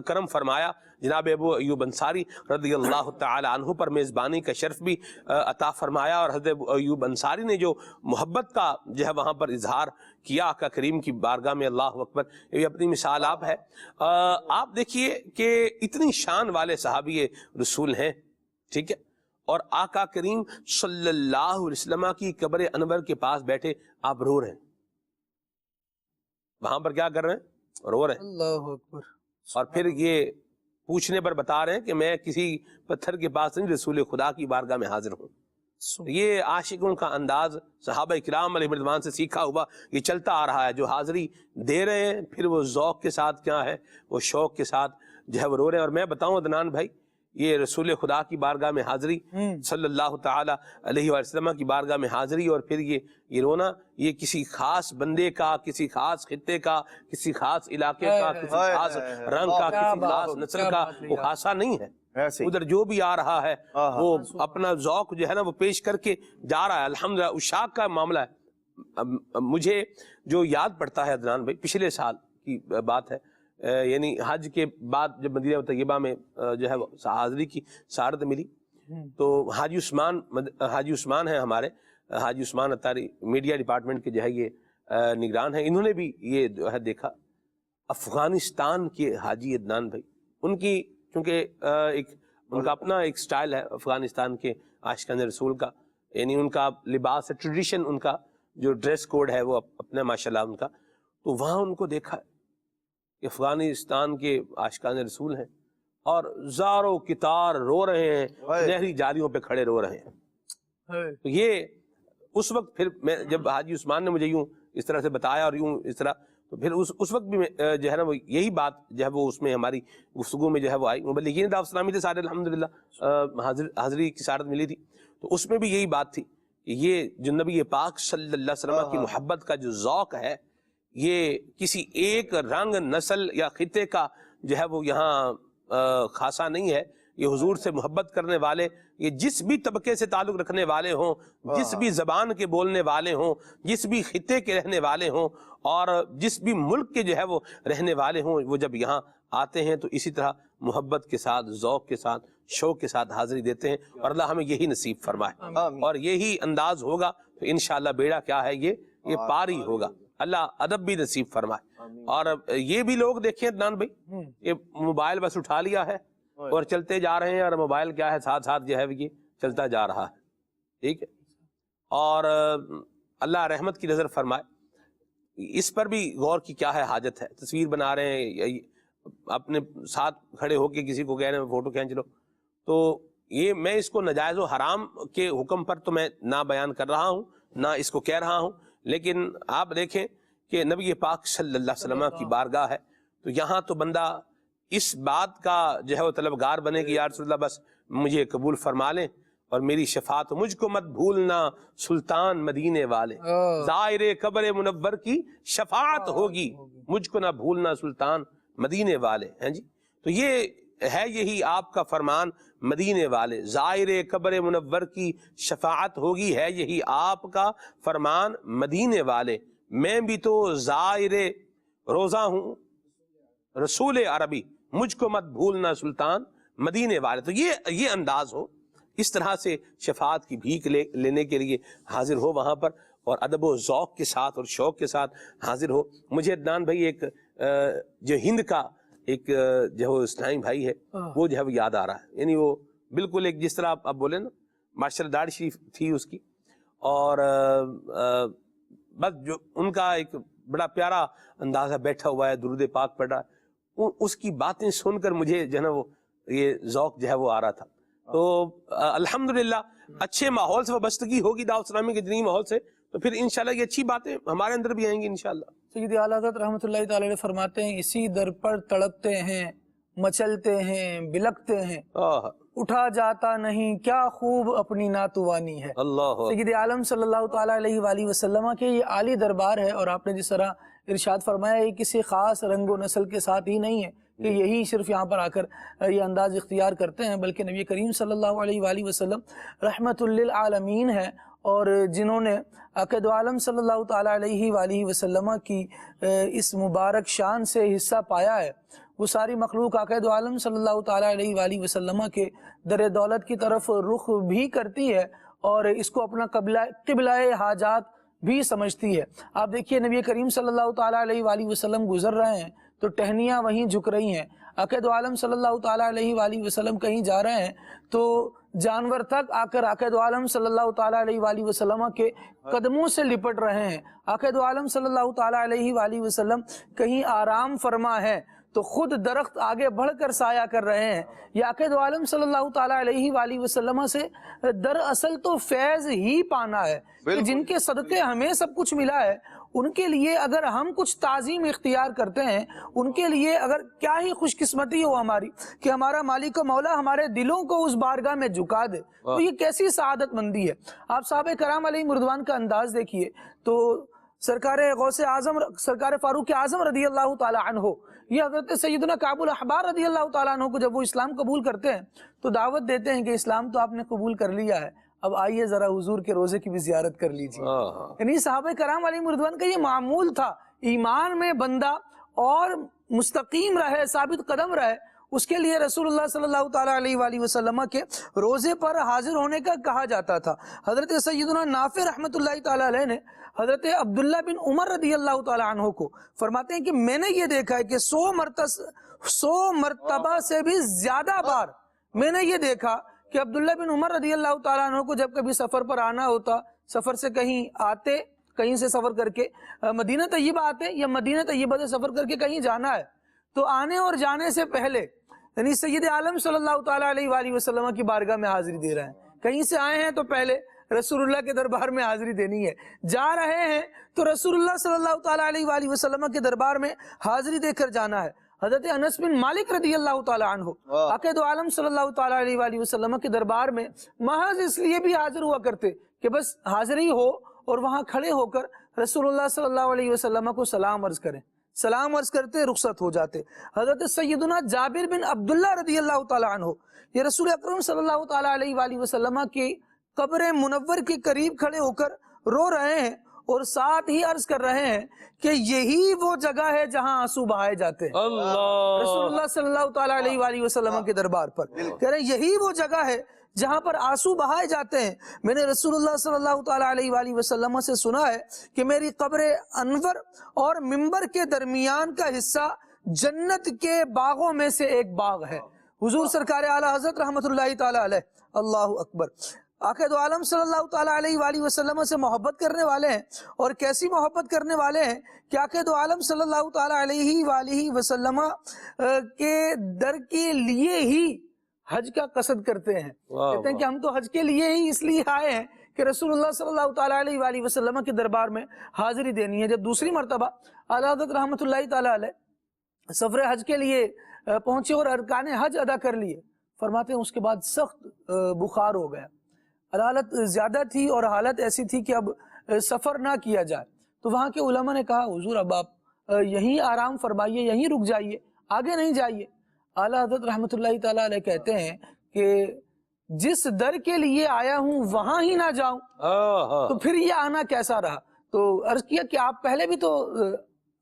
کرم فرمایا، جناب ابو ایوب انصاری رضی اللہ تعالی عنہ پر میزبانی کا شرف بھی عطا فرمایا، اور حضرت ابو ایوب انصاری نے جو محبت کا جو ہے وہاں پر اظہار کیا آقا کریم کی بارگاہ میں، اللہ اکبر، یہ اپنی مثال آپ ہے۔ آپ دیکھیے کہ اتنی شان والے صحابی رسول ہیں، ٹھیک ہے، اور آقا کریم صلی اللہ علیہ وسلم کی قبر انور کے پاس بیٹھے آپ رو رہے ہیں، وہاں پر کیا کر رہے ہیں، رو رہے ہیں، اللہ اکبر، اور پھر یہ پوچھنے پر بتا رہے ہیں کہ میں کسی پتھر کے پاس نہیں، رسول خدا کی بارگاہ میں حاضر ہوں۔ یہ عاشقوں کا انداز صحابہ کرام علیہ رضوان سے سیکھا ہوا یہ چلتا آ رہا ہے، جو حاضری دے رہے ہیں پھر وہ ذوق کے ساتھ کیا ہے، وہ شوق کے ساتھ جو ہے وہ رو رہے ہیں۔ اور میں بتاؤں عدنان بھائی، یہ رسول خدا کی بارگاہ میں حاضری، صلی اللہ تعالی علیہ وسلم کی بارگاہ میں حاضری، اور پھر یہ رونا، یہ کسی خاص بندے کا، کسی خاص خطے کا، کسی خاص علاقے کا، کسی خاص رنگ کا، کسی خاص نسل کا وہ خاصا نہیں ہے۔ ادھر جو بھی آ رہا ہے وہ اپنا ذوق جو ہے نا وہ پیش کر کے جا رہا ہے، الحمدللہ۔ اشاق کا معاملہ ہے، مجھے جو یاد پڑتا ہے عدنان بھائی، پچھلے سال کی بات ہے، یعنی حج کے بعد جب مدینہ طیبہ میں جو ہے حاضری کی سعادت ملی تو حاجی عثمان ہیں ہمارے، حاجی عثمان اتاری میڈیا ڈپارٹمنٹ کے جو ہے یہ نگران ہیں، انہوں نے بھی یہ جو ہے دیکھا افغانستان کے حاجی عدنان بھائی، ان کی کیونکہ ان کا اپنا ایک سٹائل ہے افغانستان کے عاشقان رسول کا، یعنی ان کا لباس ہے، ٹریڈیشن، ان کا جو ڈریس کوڈ ہے وہ اپنا ماشاءاللہ ان کا، تو وہاں ان کو دیکھا افغانستان کے عاشقان رسول ہیں اور زاروں کتار رو رہے ہیں، نہری جاریوں پہ کھڑے رو رہے ہیں۔ تو یہ اس وقت پھر میں جب حاجی عثمان نے مجھے یوں اس طرح سے بتایا اور یوں اس طرح، تو پھر اس وقت بھی جو ہے نا وہ یہی بات جو ہے وہ اس میں ہماری گفتگو میں جو ہے وہ آئی، مبلغین دعوت اسلامی تھے سارے الحمدللہ، حاضری کی سعادت ملی تھی، تو اس میں بھی یہی بات تھی کہ یہ جو نبی پاک صلی اللہ علیہ وسلم کی محبت کا جو ذوق ہے، یہ کسی ایک رنگ، نسل یا خطے کا جو ہے وہ یہاں خاصا نہیں ہے۔ یہ حضور سے محبت کرنے والے، یہ جس بھی طبقے سے تعلق رکھنے والے ہوں، جس بھی زبان کے بولنے والے ہوں، جس بھی خطے کے رہنے والے ہوں، اور جس بھی ملک کے جو ہے وہ رہنے والے ہوں، وہ جب یہاں آتے ہیں تو اسی طرح محبت کے ساتھ، ذوق کے ساتھ، شوق کے ساتھ حاضری دیتے ہیں، اور اللہ ہمیں یہی نصیب فرمائے، اور یہی انداز ہوگا تو انشاءاللہ بیڑا کیا ہے، یہ پاری ہوگا، اللہ ادب بھی نصیب فرمائے۔ اور یہ بھی لوگ دیکھیں عدنان بھائی، یہ موبائل بس اٹھا لیا ہے اور چلتے جا رہے ہیں، اور موبائل کیا ہے ساتھ ساتھ جو ہے یہ چلتا جا رہا ہے، ٹھیک ہے، اور اللہ رحمت کی نظر فرمائے۔ اس پر بھی غور کی کیا ہے حاجت ہے، تصویر بنا رہے ہیں، اپنے ساتھ کھڑے ہو کے کسی کو کہہ رہے ہیں فوٹو کھینچ لو، تو یہ میں اس کو ناجائز و حرام کے حکم پر تو میں نہ بیان کر رہا ہوں، نہ اس کو کہہ رہا ہوں، لیکن آپ دیکھیں کہ نبی پاک صلی اللہ علیہ وسلم کی بارگاہ ہے، تو یہاں تو بندہ اس بات کا جو ہے وہ طلبگار بنے کہ یا رسول اللہ بس مجھے قبول فرما لیں اور میری شفاعت مجھ کو مت بھولنا سلطان مدینے والے، زائر قبر منور کی شفاعت ہوگی، مجھ کو نہ بھولنا سلطان مدینے والے ہیں جی۔ تو یہ ہے یہی آپ کا فرمان، مدینے والے، زائر قبر منور کی شفاعت ہوگی، ہے یہی آپ کا فرمان، مدینے والے۔ میں بھی تو زائر روزہ ہوں رسول عربی، مجھ کو مت بھولنا سلطان مدینے والے۔ تو یہ انداز ہو، اس طرح سے شفاعت کی بھیک لینے کے لیے حاضر ہو وہاں پر، اور ادب و ذوق کے ساتھ اور شوق کے ساتھ حاضر ہو۔ مجھے عدنان بھائی ایک جو ہند کا ایک جو اسلامی بھائی ہے وہ جو ہے وہ یاد آ رہا ہے، یعنی وہ بالکل ایک جس طرح آپ بولے نا ماشاء اللہ داڑھی شریف تھی اس کی، اور بس جو ان کا ایک بڑا پیارا اندازہ بیٹھا ہوا ہے، درود پاک پڑھ رہا ہے، اس کی باتیں سن کر مجھے جو ہے نا وہ یہ ذوق جو ہے وہ آ رہا تھا۔ تو الحمدللہ اچھے ماحول سے وابستگی ہوگی دعوت اسلامی کے دینی ماحول سے، تو پھر انشاءاللہ یہ اچھی باتیں ہمارے اندر بھی آئیں گی انشاءاللہ۔ سید اعلیٰ حضرت رحمۃ اللہ تعالی علیہ فرماتے ہیں اسی در پر تڑپتے ہیں، مچلتے ہیں، بلکتے ہیں، اٹھا جاتا نہیں کیا خوب اپنی ناتوانی ہے۔ اللہ سید عالم صلی اللہ تعالیٰ علیہ وآلہ وسلم کے یہ عالی دربار ہے، اور آپ نے جس طرح ارشاد فرمایا یہ کسی خاص رنگ و نسل کے ساتھ ہی نہیں ہے کہ یہی صرف یہاں پر آ کر یہ انداز اختیار کرتے ہیں، بلکہ نبی کریم صلی اللہ علیہ وآلہ وسلم رحمت للعالمین ہے، اور جنہوں نے عقد عالم صلی اللہ تعالیٰ علیہ وآلہ وسلم کی اس مبارک شان سے حصہ پایا ہے، وہ ساری مخلوق عقد عالم صلی اللہ تعالیٰ علیہ وآلہ وسلم کے در دولت کی طرف رخ بھی کرتی ہے، اور اس کو اپنا قبلہ حاجات بھی سمجھتی ہے۔ آپ دیکھیے نبی کریم صلی اللہ تعالیٰ علیہ وآلہ وسلم گزر رہے ہیں تو ٹہنیاں وہیں جھک رہی ہیں، عقد عالم صلی اللہ تعالیٰ علیہ وآلہ وسلم کہیں جا رہے ہیں تو جانور تک آ کر عقد عالم صلی اللہ تعالیٰ علیہ وآلہ وسلم کے قدموں سے لپٹ رہے ہیں۔ عقد عالم صلی اللہ تعالیٰ علیہ وآلہ وسلم کہیں آرام فرما ہے تو خود درخت آگے بڑھ کر سایہ کر رہے ہیں۔ یہ عقد عالم صلی اللہ تعالیٰ علیہ وآلہ وسلم سے دراصل تو فیض ہی پانا ہے کہ جن کے صدقے ہمیں سب کچھ ملا ہے، ان کے لیے اگر ہم کچھ تعظیم اختیار کرتے ہیں، ان کے لیے اگر کیا ہی خوش قسمتی ہو ہماری کہ ہمارا مالک و مولا ہمارے دلوں کو اس بارگاہ میں جھکا دے، تو یہ کیسی سعادت مندی ہے۔ آپ صحابہ کرام علیہ مردوان کا انداز دیکھیے تو سرکار غوث اعظم سرکار فاروق اعظم رضی اللہ تعالی عنہ، یہ حضرت سیدنا کعب الاحبار رضی اللہ تعالیٰ عنہ کو جب وہ اسلام قبول کرتے ہیں تو دعوت دیتے ہیں کہ اسلام تو آپ نے قبول کر لیا ہے، اب آئیے ذرا حضور کے روزے کی بھی زیارت کر لیجیے۔ یعنی صحابہ کرام علیہ مردوان کا یہ معمول تھا، ایمان میں بندہ اور مستقیم رہے، ثابت قدم رہے، اس کے لیے رسول اللہ صلی اللہ تعالیٰ علیہ وآلہ وسلم کے روزے پر حاضر ہونے کا کہا جاتا تھا۔ حضرت سیدنا نافع رحمۃ اللہ تعالیٰ علیہ نے حضرت عبداللہ بن عمر رضی اللہ تعالیٰ عنہ کو فرماتے ہیں کہ میں نے یہ دیکھا ہے کہ 100 مرتبہ سے بھی زیادہ بار میں نے یہ دیکھا کہ عبداللہ بن عمر رضی اللہ تعالیٰ عنہ کو جب کبھی سفر پر آنا ہوتا، سفر سے کہیں آتے، کہیں سے سفر کر کے مدینہ طیبہ آتے یا مدینہ طیبہ سے سفر کر کے کہیں جانا ہے، تو آنے اور جانے سے پہلے یعنی سید عالم صلی اللہ تعالیٰ علیہ وآلہ وسلم کی بارگاہ میں حاضری دے رہے ہیں۔ کہیں سے آئے ہیں تو پہلے رسول اللہ کے دربار میں حاضری دینی ہے، جا رہے ہیں تو رسول اللہ صلی اللہ تعالیٰ علیہ وآلہ وسلم کے دربار میں حاضری دے کر جانا ہے۔ حضرت انس بن مالک رضی اللہ تعالیٰ عنہ عقد عالم صلی اللہ تعالیٰ علیہ وآلہ وسلم کے دربار میں محض اس لیے بھی حاضر ہوا کرتے کہ بس حاضری ہو اور وہاں کھڑے ہو کر رسول اللہ صلی اللہ علیہ وسلم کو سلام عرض کریں، سلام عرض کرتے رخصت ہو جاتے۔ حضرت سیدنا جابر بن عبداللہ رضی اللہ تعالیٰ عنہ یہ رسول اکرم صلی اللہ تعالیٰ علیہ وآلہ وسلم کی قبر منور کے قریب کھڑے ہو کر رو رہے ہیں اور ساتھ ہی عرض کر رہے ہیں کہ یہی وہ جگہ ہے جہاں آنسو بہائے جاتے ہیں۔ رسول اللہ صلی اللہ تعالیٰ علیہ وآلہ وسلم کے دربار پر کہہ رہے ہیں یہی وہ جگہ ہے جہاں پر آنسو بہائے جاتے ہیں۔ میں نے رسول اللہ صلی اللہ تعالیٰ علیہ وآلہ وسلم سے سنا ہے کہ میری قبر انور اور منبر کے درمیان کا حصہ جنت کے باغوں میں سے ایک باغ ہے۔ حضور سرکار اعلیٰ حضرت رحمت اللہ تعالیٰ علیہ، اللہ اکبر، عقد عالم صلی اللہ تعالیٰ علیہ وآلہ وسلم سے محبت کرنے والے ہیں، اور کیسی محبت کرنے والے ہیں کہ عقد عالم صلی اللہ تعالیٰ علیہ وآلہ وسلم کے در کے لیے ہی حج کا قصد کرتے ہیں۔ کہتے ہیں کہ ہم تو حج کے لیے ہی اس لیے آئے ہیں کہ رسول اللہ صلی اللہ تعالیٰ علیہ وآلہ وسلم کے دربار میں حاضری دینی ہے۔ جب دوسری مرتبہ اعلیٰ حضرت رحمت اللہ تعالیٰ علیہ سفر حج کے لیے پہنچے اور ارکان حج ادا کر لیے فرماتے ہیں اس کے بعد سخت بخار ہو گیا، حرارت زیادہ تھی اور حالت ایسی تھی کہ اب سفر نہ کیا جائے. تو وہاں کے علماء نے کہا حضور اب آپ یہیں آرام فرمائیے، یہیں رک جائیے، آگے نہیں جائیے. اعلیٰ حضرت رحمۃ اللہ تعالیٰ علیہ کہتے ہیں کہ جس در کے لیے آیا ہوں وہاں ہی نہ جاؤں تو پھر یہ آنا کیسا رہا. تو عرض کیا کہ آپ پہلے بھی تو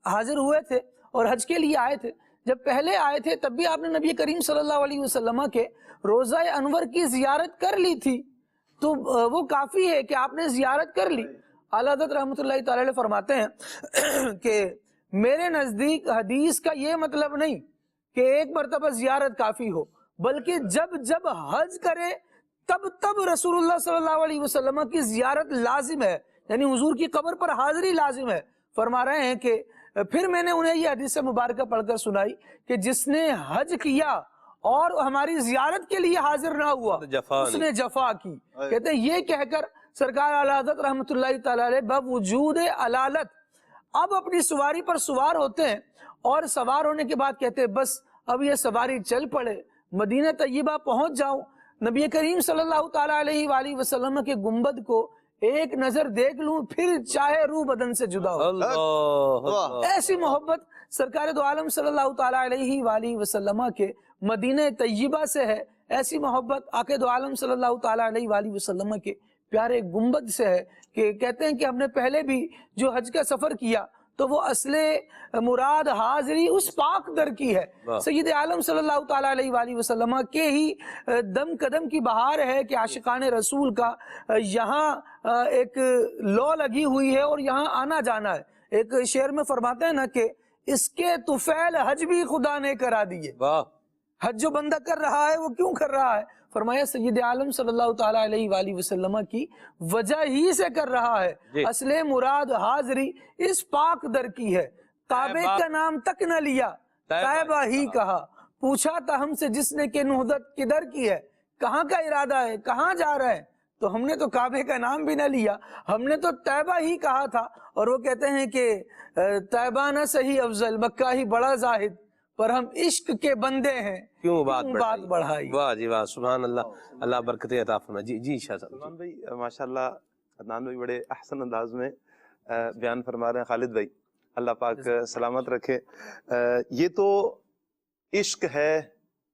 حاضر ہوئے تھے اور حج کے لیے آئے تھے، جب پہلے آئے تھے تب بھی آپ نے نبی کریم صلی اللہ علیہ وسلم کے روضہ انور کی زیارت کر لی تھی، تو وہ کافی ہے کہ آپ نے زیارت کر لی. اعلیٰ حضرت رحمۃ اللہ تعالی علیہ فرماتے ہیں کہ میرے نزدیک حدیث کا یہ مطلب نہیں کہ ایک مرتبہ زیارت کافی ہو، بلکہ جب جب حج کرے تب تب رسول اللہ صلی اللہ علیہ وسلم کی زیارت لازم ہے، یعنی حضور کی قبر پر حاضری لازم ہے. فرما رہے ہیں کہ پھر میں نے انہیں یہ حدیث مبارکہ پڑھ کر سنائی کہ جس نے حج کیا اور ہماری زیارت کے لیے حاضر نہ ہوا اس نے جفا کی. کہتے ہیں یہ کہہ کر سرکار اعلیٰ حضرت رحمۃ اللہ تعالی علیہ باوجود علالت اب اپنی سواری پر سوار ہوتے ہیں اور سوار ہونے کے بعد کہتے ہیں بس اب یہ سواری چل پڑے، مدینہ طیبہ پہنچ جاؤں، نبی کریم صلی اللہ تعالی علیہ وآلہ وسلم کے گنبد کو ایک نظر دیکھ لوں پھر چاہے روح بدن سے جدا ہو. ایسی محبت سرکار دو عالم صلی اللہ تعالی علیہ وآلہ وسلم کے مدینہ طیبہ سے ہے، ایسی محبت آقا دو عالم صلی اللہ تعالی علیہ وآلہ وسلم کے پیارے گنبد سے ہے کہ کہتے ہیں کہ ہم نے پہلے بھی جو حج کا سفر کیا تو وہ اصل مراد حاضری اس پاک در کی ہے. سید عالم صلی اللہ تعالی علیہ وآلہ وسلم کے ہی دم قدم کی بہار ہے کہ عاشقان رسول کا یہاں ایک لو لگی ہوئی ہے اور یہاں آنا جانا ہے. ایک شعر میں فرماتے ہیں نا کہ اس کے طفیل حج بھی خدا نے کرا دیے. حج جو بندہ کر رہا ہے وہ کیوں کر رہا ہے؟ فرمایا سید عالم صلی اللہ تعالی علیہ وآلہ وسلم کی وجہ ہی سے کر رہا ہے. اصل مراد حاضری اس پاک در کی ہے. کعبے کا نام تک نہ لیا، طیبہ ہی کہا، پوچھا تھا ہم سے جس نے کہ نہضت کدھر کی ہے، کہاں کا ارادہ ہے، کہاں جا رہے ہیں؟ تو ہم نے تو کعبے کا نام بھی نہ لیا، ہم نے تو طیبہ ہی کہا تھا. اور وہ کہتے ہیں کہ طیبہ نہ صحیح افضل، مکہ ہی بڑا زاہد، پر ہم عشق کے بندے ہیں کیوں بات بڑھائی. واہ جی واہ، سبحان اللہ، اللہ برکت عطا فرمائے. جی شاہ صاحب. عثمان بھائی ماشاءاللہ، عدنان بھائی بڑے احسن انداز میں بیان فرما رہے ہیں. خالد بھائی اللہ پاک سلامت رکھے. یہ تو عشق ہے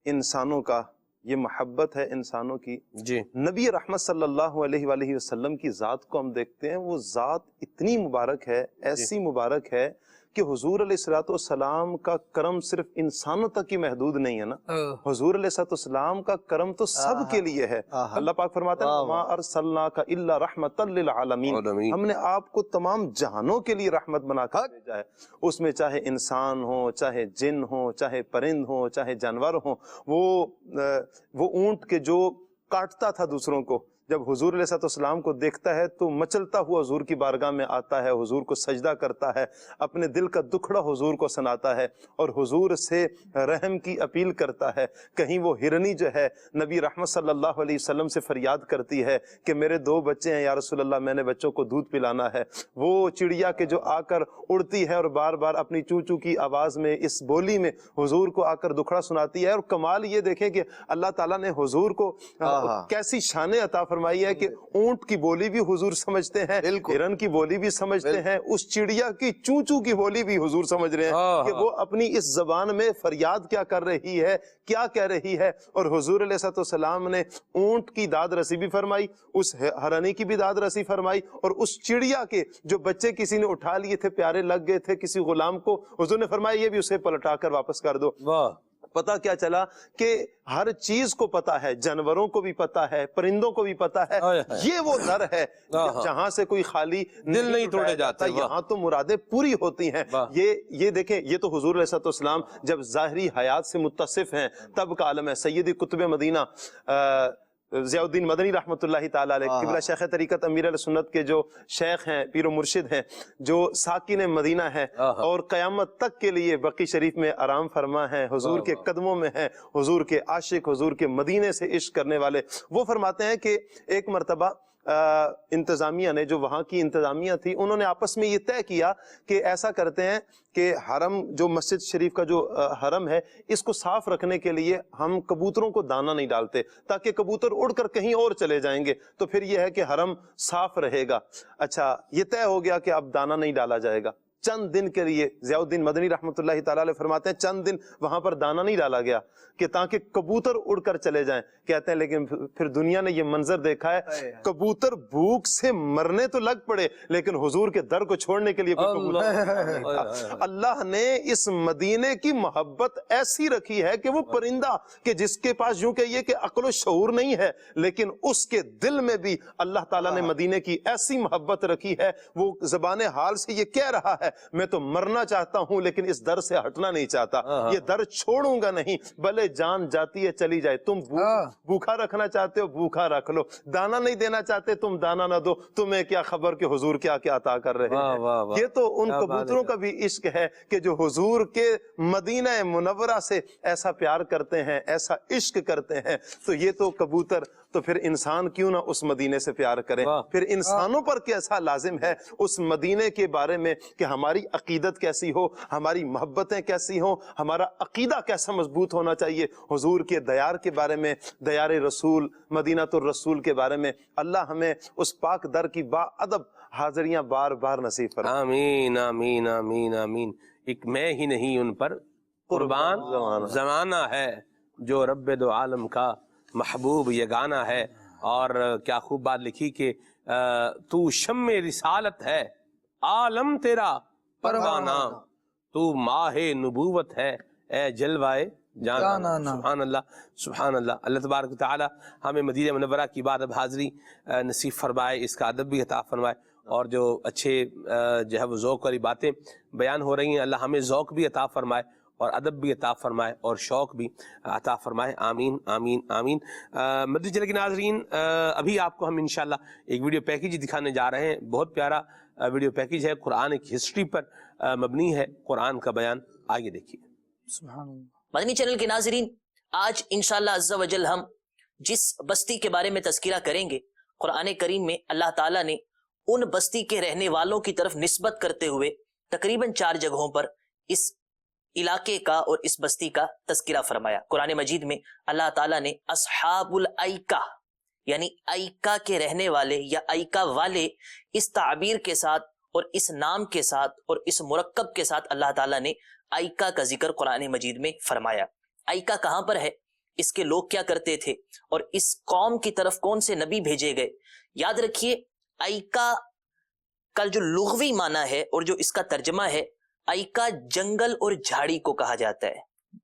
انسانوں کا، یہ محبت ہے انسانوں کی. جی نبی رحمت صلی اللہ علیہ وآلہ وسلم کی ذات کو ہم دیکھتے ہیں، وہ ذات اتنی مبارک ہے، ایسی مبارک ہے کہ حضور علیہ الصلوۃ والسلام کا کرم صرف انسانوں تک ہی محدود نہیں ہے نا. حضور علیہ الصلوۃ والسلام کا کرم تو سب کے لیے ہے. اللہ پاک فرماتے ہیں وَمَا أَرْسَلْنَاكَ إِلَّا رَحْمَةً لِّلْعَالَمِينَ، ہم نے آپ کو تمام جہانوں کے لیے رحمت بنا کر بھیجا ہے. اس میں چاہے انسان ہو، چاہے جن ہو، چاہے پرند ہو، چاہے جانور ہو. وہ اونٹ کے جو کاٹتا تھا دوسروں کو، جب حضور علیہ السلام کو دیکھتا ہے تو مچلتا ہوا حضور کی بارگاہ میں آتا ہے، حضور کو سجدہ کرتا ہے، اپنے دل کا دکھڑا حضور کو سناتا ہے اور حضور سے رحم کی اپیل کرتا ہے. کہیں وہ ہرنی جو ہے نبی رحمت صلی اللہ علیہ وسلم سے فریاد کرتی ہے کہ میرے 2 بچے ہیں یا رسول اللہ، میں نے بچوں کو دودھ پلانا ہے. وہ چڑیا کے جو آ کر اڑتی ہے اور بار بار اپنی چو چو کی آواز میں اس بولی میں حضور کو آ کر دکھڑا سناتی ہے. اور کمال یہ دیکھیں کہ اللہ تعالیٰ نے حضور کو کیسی شان عطا فرمائی ہے کہ اونٹ کی بولی بھی حضور سمجھتے ہیں، ہرن کی بولی بھی سمجھتے ہیں، اس چڑیا کی چو چو کی بولی بھی حضور سمجھ رہے ہیں کہ وہ اپنی اس زبان میں فریاد کیا کر رہی ہے، کیا کہہ رہی ہے. اور حضور علیہ السلام نے اونٹ کی داد رسی بھی فرمائی، اس ہرنی کی بھی داد رسی فرمائی، اور اس چڑیا کے جو بچے کسی نے اٹھا لیے تھے، پیارے لگ گئے تھے کسی غلام کو، حضور نے فرمایا یہ بھی اسے پلٹا کر واپس کر دو. پتہ کیا چلا کہ ہر چیز کو پتہ ہے، جانوروں کو بھی پتہ ہے، پرندوں کو بھی پتہ ہے. یہ وہ در ہے جہاں سے کوئی خالی دل نہیں توڑے جاتا، یہاں تو مرادیں پوری ہوتی ہیں. یہ دیکھیں، یہ تو حضور علیہ السلام جب ظاہری حیات سے متصف ہیں تب کا عالم ہے. سیدی قطب مدینہ ضیاء الدین مدنی رحمۃ اللہ تعالیٰ علیہ، قبلہ شیخ طریقت امیر علیہ سنت کے جو شیخ ہیں، پیر و مرشد ہیں، جو ساکن مدینہ ہیں اور قیامت تک کے لیے بقی شریف میں آرام فرما ہیں، حضور کے قدموں میں ہیں، حضور کے عاشق، حضور کے مدینے سے عشق کرنے والے. وہ فرماتے ہیں کہ ایک مرتبہ انتظامیہ نے، جو وہاں کی انتظامیہ تھی، انہوں نے آپس میں یہ طے کیا کہ ایسا کرتے ہیں کہ حرم، جو مسجد شریف کا جو حرم ہے، اس کو صاف رکھنے کے لیے ہم کبوتروں کو دانہ نہیں ڈالتے، تاکہ کبوتر اڑ کر کہیں اور چلے جائیں گے تو پھر یہ ہے کہ حرم صاف رہے گا۔ اچھا، یہ طے ہو گیا کہ اب دانہ نہیں ڈالا جائے گا۔ چند دن کے لیے ضیاء الدین مدنی رحمۃ اللہ تعالی علیہ فرماتے ہیں چند دن وہاں پر دانہ نہیں ڈالا گیا کہ تاکہ کبوتر اڑ کر چلے جائیں۔ کہتے ہیں لیکن پھر دنیا نے یہ منظر دیکھا ہے، کبوتر بھوک سے مرنے تو لگ پڑے لیکن حضور کے در کو چھوڑنے کے لیے کوئی کبوتر نہیں تھا۔ اللہ نے اس مدینے کی محبت ایسی رکھی ہے کہ وہ پرندہ کہ جس کے پاس یوں کہیے کہ عقل و شعور نہیں ہے، لیکن اس کے دل میں بھی اللہ تعالیٰ نے مدینے کی ایسی محبت رکھی ہے، وہ زبان حال سے یہ کہہ رہا ہے میں تو مرنا چاہتا ہوں لیکن اس در سے ہٹنا نہیں چاہتا، یہ در چھوڑوں گا نہیں، بھلے جان جاتی ہے چلی جائے۔ تم بھوکا رکھنا چاہتے ہو بھوکا رکھ لو، دانا نہیں دینا چاہتے تم دانا نہ دو، تمہیں کیا خبر کہ حضور کیا کیا عطا کر رہے ہیں۔ یہ تو ان کبوتروں کا بھی عشق ہے کہ جو حضور کے مدینہ منورہ سے ایسا پیار کرتے ہیں، ایسا عشق کرتے ہیں، تو یہ تو کبوتر، تو پھر انسان کیوں نہ اس مدینے سے پیار کریں؟ پھر انسانوں پر کیسا لازم ہے اس مدینے کے بارے میں کہ ہماری عقیدت کیسی ہو، ہماری محبتیں کیسی ہوں، ہمارا عقیدہ کیسا مضبوط ہونا چاہیے۔ حضور کے دیار کے بارے میں، دیار رسول، مدینہ الرسول کے بارے میں اللہ ہمیں اس پاک در کی با ادب حاضریاں بار بار نصیب فرمائے۔ آمین آمین آمین آمین۔ ایک میں ہی نہیں ان پر قربان زمانہ ہے، جو رب دو عالم کا محبوب یگانہ ہے۔ اور کیا خوب بات لکھی کہ تو شمع رسالت ہے، عالم تیرا پروانہ، تو ماہ نبوت ہے، اے جلوائے جانانا۔ سبحان اللہ سبحان اللہ۔ اللہ تبارک و تعالی ہمیں مدینہ منورہ کی بات اب حاضری نصیب فرمائے، اس کا ادب بھی عطا فرمائے، اور جو اچھے جو ہے وہ ذوق والی باتیں بیان ہو رہی ہیں، اللہ ہمیں ذوق بھی عطا فرمائے اور ادب بھی عطا فرمائے اور شوق بھی عطا فرمائے۔ آمین آمین آمین۔ مدنی چینل کے ناظرین، ابھی آپ کو ہم انشاءاللہ ایک ویڈیو پیکیج دکھانے جا رہے ہیں۔ بہت پیارا ویڈیو پیکیج ہے، قرآن کی ہسٹری پر مبنی ہے، قرآن کا بیان۔ آگے دیکھیے۔ سبحان اللہ۔ مدنی چینل کے ناظرین، آج انشاءاللہ عز و جل ہم جس بستی کے بارے میں تذکرہ کریں گے، قرآن کریم میں اللہ تعالیٰ نے ان بستی کے رہنے والوں کی طرف نسبت کرتے ہوئے تقریباً 4 جگہوں پر اس علاقے کا اور اس بستی کا تذکرہ فرمایا۔ قرآن مجید میں اللہ تعالیٰ نے اصحاب الایکہ یعنی ایکا کے رہنے والے یا ایکا والے اس تعبیر کے ساتھ اور اس نام کے ساتھ اور اس مرکب کے ساتھ اللہ تعالیٰ نے ایکا کا ذکر قرآن مجید میں فرمایا۔ ایکا کہاں پر ہے، اس کے لوگ کیا کرتے تھے، اور اس قوم کی طرف کون سے نبی بھیجے گئے؟ یاد رکھیے، ایکا کا جو لغوی معنی ہے اور جو اس کا ترجمہ ہے، ایکا جنگل اور جھاڑی کو کہا جاتا ہے۔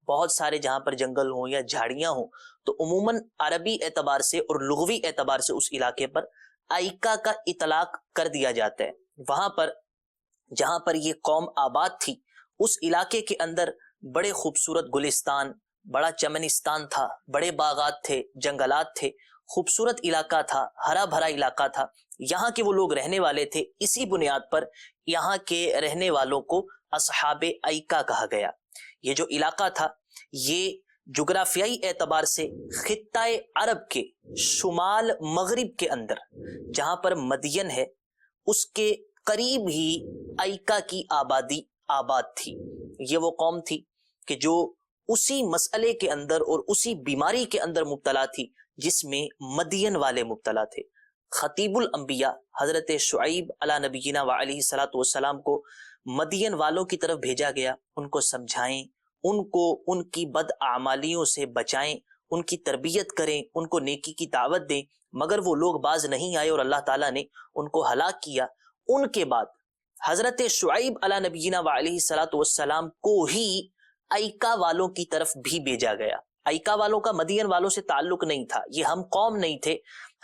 بہت سارے جہاں پر جنگل ہوں یا جھاڑیاں ہوں تو عموماً عربی اعتبار سے اور لغوی اعتبار سے اس علاقے پر ایکا کا اطلاق کر دیا جاتا ہے۔ وہاں پر جہاں پر یہ قوم آباد تھی، اس علاقے کے اندر بڑے خوبصورت گلستان، بڑا چمنستان تھا، بڑے باغات تھے، جنگلات تھے، خوبصورت علاقہ تھا، ہرا بھرا علاقہ تھا۔ یہاں کے وہ لوگ رہنے والے تھے، اسی بنیاد پر یہاں کے رہنے والوں کو اصحاب ایکا کہا گیا۔ یہ جو علاقہ تھا یہ جغرافیائی اعتبار سے خطہ عرب کے شمال مغرب کے اندر جہاں پر مدین ہے اس کے قریب ہی ایکا کی آبادی آباد تھی۔ یہ وہ قوم تھی کہ جو اسی مسئلے کے اندر اور اسی بیماری کے اندر مبتلا تھی جس میں مدین والے مبتلا تھے۔ خطیب الانبیاء حضرت شعیب علی نبینا وعلیہ الصلوۃ والسلام کو مدین والوں کی طرف بھیجا گیا، ان کو سمجھائیں، ان کو ان کی بد اعمالیوں سے بچائیں، ان کی تربیت کریں، ان کو نیکی کی دعوت دیں، مگر وہ لوگ باز نہیں آئے اور اللہ تعالیٰ نے ان کو ہلاک کیا۔ ان کے بعد حضرت شعیب علی نبینا وعلیہ الصلوۃ والسلام کو ہی ایکا والوں کی طرف بھی بھیجا گیا۔ ایکا والوں کا مدین والوں سے تعلق نہیں تھا، یہ ہم قوم نہیں تھے۔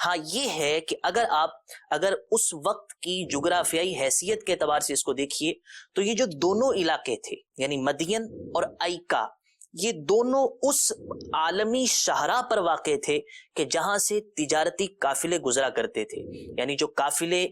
ہاں یہ ہے کہ اگر اس وقت کی جغرافیائی حیثیت کے اعتبار سے اس کو دیکھیے تو یہ جو دونوں علاقے تھے یعنی مدین اور ایکا، یہ دونوں اس عالمی شاہراہ پر واقع تھے کہ جہاں سے تجارتی قافلے گزرا کرتے تھے، یعنی جو قافلے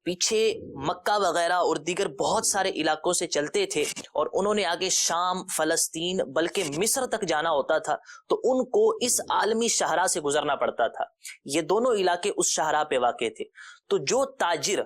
پیچھے مکہ وغیرہ اور دیگر بہت سارے علاقوں سے چلتے تھے اور انہوں نے آگے شام، فلسطین بلکہ مصر تک جانا ہوتا تھا تو ان کو اس عالمی شاہراہ سے گزرنا پڑتا تھا. یہ دونوں علاقے اس شاہراہ پہ واقع تھے. تو جو تاجر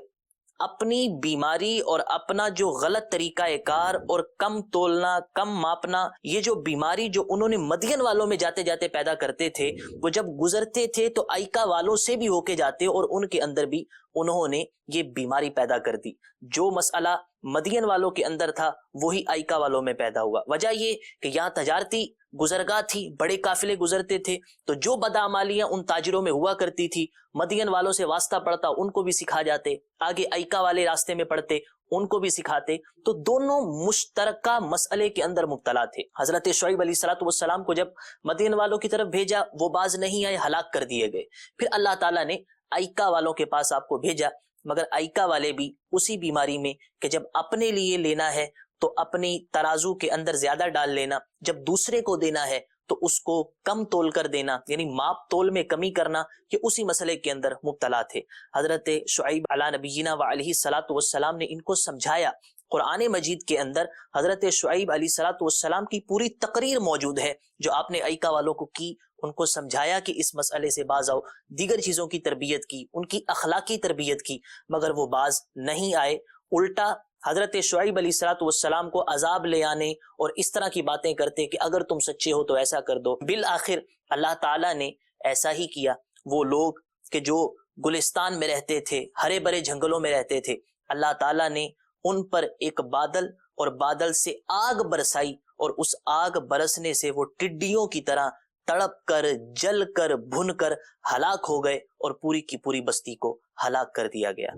اپنی بیماری اور اپنا جو غلط طریقہ کار اور کم تولنا، کم ماپنا، یہ جو بیماری جو انہوں نے مدین والوں میں جاتے جاتے پیدا کرتے تھے، وہ جب گزرتے تھے تو ایکا والوں سے بھی ہو کے جاتے اور ان کے اندر بھی انہوں نے یہ بیماری پیدا کر دی. جو مسئلہ مدین والوں کے اندر تھا وہی ایکا والوں میں پیدا ہوا. وجہ یہ کہ یہاں تجارتی گزرگاہ تھی، بڑے قافلے گزرتے تھے، تو جو بدعمالیاں ان تاجروں میں ہوا کرتی تھی مدین والوں سے واسطہ پڑتا ان کو بھی سکھا جاتے، آگے ایکا والے راستے میں پڑتے ان کو بھی سکھاتے. تو دونوں مشترکہ مسئلے کے اندر مبتلا تھے. حضرت شعیب علیہ السلام کو جب مدین والوں کی طرف بھیجا وہ باز نہیں آئے، ہلاک کر دیے گئے. پھر اللہ تعالیٰ نے ایکا والوں کے پاس آپ کو بھیجا، مگر ایکا والے بھی اسی بیماری میں کہ جب اپنے لیے لینا ہے تو اپنی ترازو کے اندر زیادہ ڈال لینا، جب دوسرے کو دینا ہے تو اس کو کم تول کر دینا، یعنی ماپ تول میں کمی کرنا، کہ اسی مسئلے کے اندر مبتلا تھے. حضرت شعیب علی نبینا و علیہ الصلوۃ والسلام نے ان کو سمجھایا. قرآن مجید کے اندر حضرت شعیب علیہ الصلوۃ والسلام کی پوری تقریر موجود ہے جو آپ نے ایکا والوں کو کی. ان کو سمجھایا کہ اس مسئلے سے باز آؤ، دیگر چیزوں کی تربیت کی، ان کی اخلاقی تربیت کی، مگر وہ باز نہیں آئے. الٹا حضرت شعیب علیہ الصلوۃ والسلام کو عذاب لے آنے اور اس طرح کی باتیں کرتے کہ اگر تم سچے ہو تو ایسا کر دو. بالآخر اللہ تعالیٰ نے ایسا ہی کیا. وہ لوگ کہ جو گلستان میں رہتے تھے، ہرے بھرے جنگلوں میں رہتے تھے، اللہ تعالیٰ نے ان پر ایک بادل اور بادل سے آگ برسائی اور اس آگ برسنے سے وہ ٹڈیوں کی طرح تڑپ کر، جل کر، بھن کر ہلاک ہو گئے اور پوری کی پوری بستی کو ہلاک کر دیا گیا.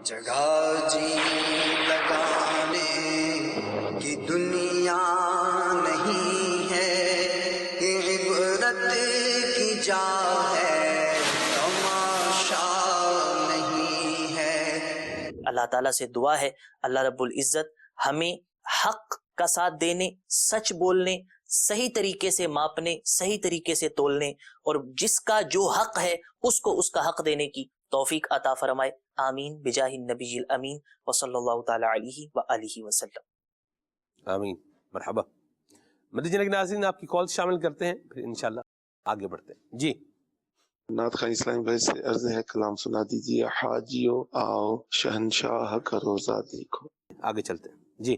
جگہ جی لگانے کی دنیا نہیں ہے، یہ عبرت کی جا ہے، تماشا نہیں ہے. اللہ تعالیٰ سے دعا ہے اللہ رب العزت ہمیں حق کا ساتھ دینے، سچ بولنے، صحیح طریقے سے ماپنے، صحیح طریقے سے تولنے، اور جس کا جو حق ہے اس کو اس کا حق دینے کی توفیق عطا فرمائے. آمین بجاہ النبی الامین وصلی اللہ تعالی علیہ وآلہ وسلم. آمین. مرحبا. مدنی چینل کے ناظرین آپ کی کال شامل کرتے ہیں، پھر انشاءاللہ آگے بڑھتے ہیں. جی نعت خان اسلامی بھائی سے عرض ہے کلام سنا دیجیے. حاجیو آؤ شہنشاہ کا روزہ دیکھو. آگے چلتے ہیں. جی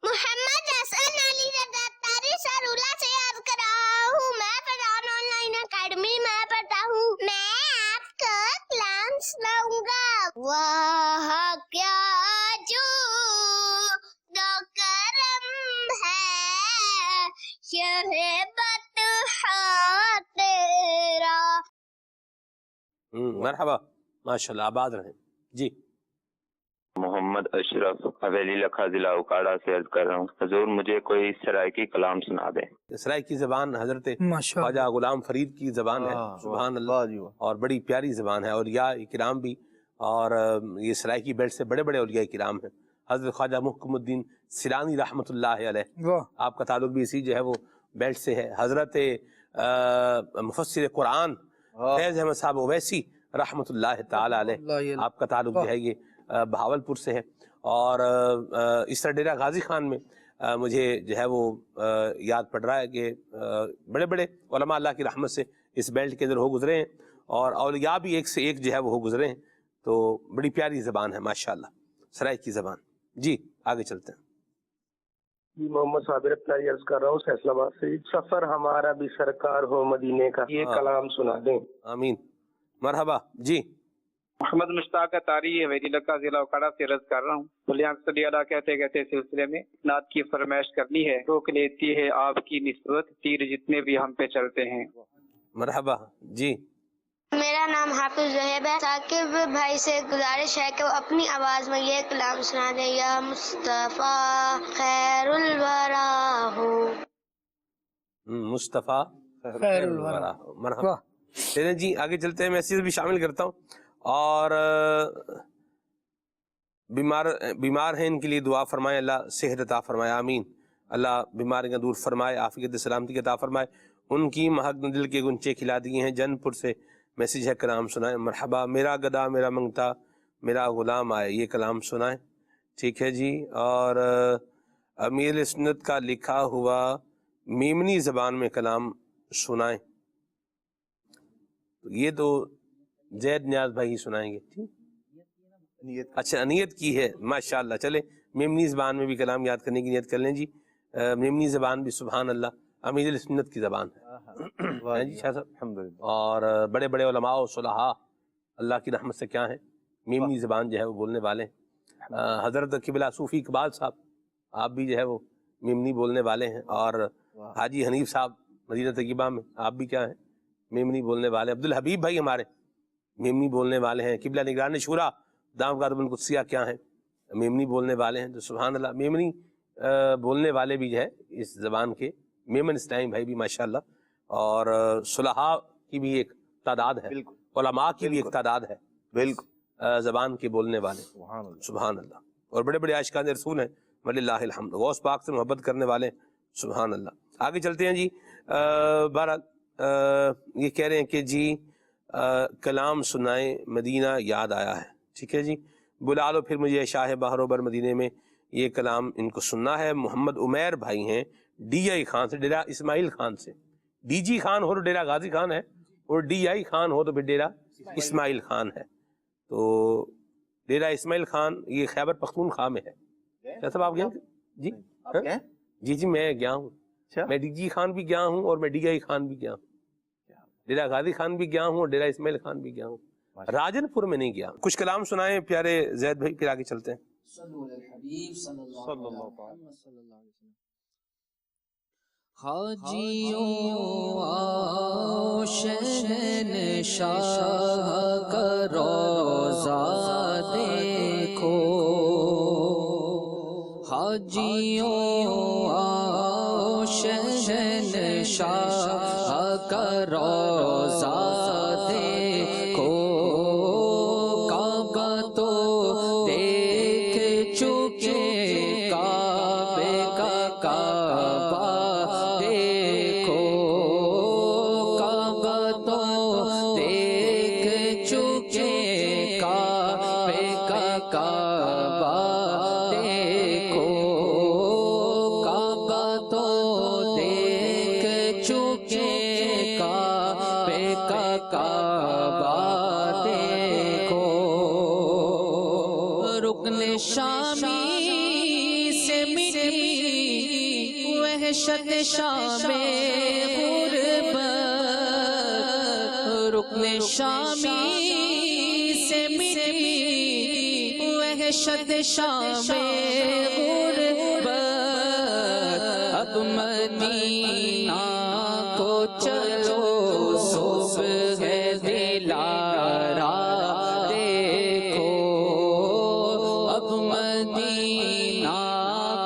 محمد حسن علی رضا تاری سرولہ سے عرض کر رہا ہوں. میں فرحان آن لائن اکیڈمی میں پڑھتا ہوں. میں آپ کا کلام سناؤں گا. واہ کیا جو دو کرم ہے یہ بطحا تیرا. مرحبا، ماشاءاللہ، آباد رہیں. جی محمد اشرف حویلی لکھا ضلع اوکاڑا سے عرض کر رہا ہوں. حضور مجھے کوئی سرائکی کلام سنا دیں. سرائکی زبان حضرت خواجہ غلام فرید کی زبان ہے. سبحان اللہ. اور بڑی پیاری زبان ہے. اولیاء کرام بھی، اور یہ سرائکی بیلٹ سے بڑے بڑے اولیاء کرام ہیں. حضرت خواجہ محکم الدین سیلانی رحمۃ اللہ علیہ، آپ کا تعلق بھی اسی جو ہے وہ بیلٹ سے ہے. حضرت مفسر قرآن فیض احمد صاحب اویسی رحمۃ اللہ تعالی علیہ، آپ کا تعلق جو ہے یہ بہاولپور سے ہے. اور اس طرح ڈیرہ غازی خان میں مجھے جو ہے وہ یاد پڑ رہا ہے کہ بڑے بڑے علماء اللہ کی رحمت سے اس بیلٹ کے اندر ہو گزرے ہیں، اور اولیاء بھی ایک سے ایک جو ہے وہ ہو گزرے ہیں. تو بڑی پیاری زبان ہے ماشاءاللہ، سرائکی زبان. جی آگے چلتے ہیں. جی محمد صابر اپناری عرض کر رہا ہوں فیصل آباد سے. سفر ہمارا بھی سرکار ہو مدینے کا، یہ کلام سنا دیں. آمین. مرحبا. جی محمد مشتاق تاری حویلی لکھا ضلع اوکاڑا سے عرض کر رہا ہوں. بلیاں صلی اللہ کہتے کہتے سلسلے میں نعت کی فرمائش کرنی ہے. روک لیتی ہے آپ کی نسبت تیر جتنے بھی ہم پہ چلتے ہیں. مرحبا. جی میرا نام حافظ زہیب ہے. ثاقب بھائی سے گزارش ہے کہ وہ اپنی آواز میں یہ کلام سنا دیں. یا مصطفیٰ خیر الورا ہو. مصطفیٰ خیر الورا ہو. مرحبا. چلیں جی آگے چلتے ہیں. میں بھی شامل کرتا ہوں. اور بیمار ہیں ان کے لیے دعا فرمائے، اللہ صحت عطا فرمائے. آمین. اللہ بیماریاں دور فرمائے، عافیت سلامتی عطا فرمائے. ان کی مہک دل کے گنچے کھلا دیے ہیں. جن پور سے میسیج ہے، کلام سنائے. مرحبا. میرا گدا میرا منگتا میرا غلام آئے، یہ کلام سنائیں، ٹھیک ہے جی. اور امیر سنت کا لکھا ہوا میمنی زبان میں کلام سنائیں. یہ تو زید نیاز بھائی سنائیں گے. ٹھیک، اچھا نیت کی ہے، ماشاءاللہ. چلے میمنی زبان میں بھی کلام یاد کرنے کی نیت کر لیں جی. میمنی زبان بھی سبحان اللہ امیر سنت کی زبان ہے جی شاہ صاحب. اور بڑے بڑے علماء و صلحاء اللہ کی رحمت سے کیا ہیں، میمنی زبان جو ہے وہ بولنے والے ہیں. حضرت قبلہ صوفی اقبال صاحب آپ بھی جو ہے وہ میمنی بولنے والے ہیں. اور حاجی حنیف صاحب مدینہ طیبہ میں آپ بھی کیا ہیں، میمنی بولنے والے. عبدالحبیب بھائی ہمارے میمنی بولنے والے ہیں. قبلہ نگران شورا دام قادم القدسیہ کیا ہیں، میمنی بولنے والے ہیں. تو سبحان اللہ میمنی بولنے والے بھی جو ہے اس زبان کے میمن اسلام بھائی بھی ماشاءاللہ. اور صلحاء کی بھی ایک تعداد ہے، علماء کی بھی ایک تعداد ہے بالکل زبان کے بولنے والے. سبحان اللہ. اور بڑے بڑے عاشقان رسول ہیں وللہ الحمد، غوث پاک سے محبت کرنے والے. سبحان اللہ. آگے چلتے ہیں جی. بہرحال یہ کہہ رہے ہیں کہ جی کلام سنائیں، مدینہ یاد آیا ہے. ٹھیک ہے جی، بلا لو پھر مجھے شاہ بحر و بر مدینے میں یہ کلام ان کو سننا ہے. محمد عمیر بھائی ہیں ڈی آئی خان سے، ڈیرہ اسماعیل خان سے. ڈی جی خان ہو تو ڈیرہ غازی خان ہے، اور ڈی آئی خان ہو تو پھر ڈیرہ اسماعیل خان ہے. تو ڈیرہ اسماعیل خان یہ خیبر پختونخوا میں ہے. کیا صاحب آپ گئے جی؟ جی جی میں گیا ہوں. میں ڈی جی خان بھی گیا ہوں اور میں ڈی آئی خان بھی گیا ہوں. ڈیرہ غازی خان بھی گیا ہوں اور ڈیرہ اسماعیل خان بھی گیا ہوں. راجن پور میں نہیں گیا. کچھ کلام سنائیں پیارے زید بھائی، پھر آگے چلتے ہیں. حاجیوں آؤ شہنشاہ کا روضہ دیکھو، حاجیوں آؤ شہنشاہ کا روضہ دیکھو. کعبہ تو دیکھ چکے، کعبے کا کعبہ دیکھو. کعبہ تو دیکھ چکے، کعبے کا کعبہ دیکھو. کعبہ تو دیکھ چکے، کعبے کا کعبہ دیکھو. رکن شامی سے مٹی وحشت شام غربت، رکن شامی سے مٹی وحشت شام غربت. اب مدینہ کو چلو صبح دلارا دیکھو. اب مدینہ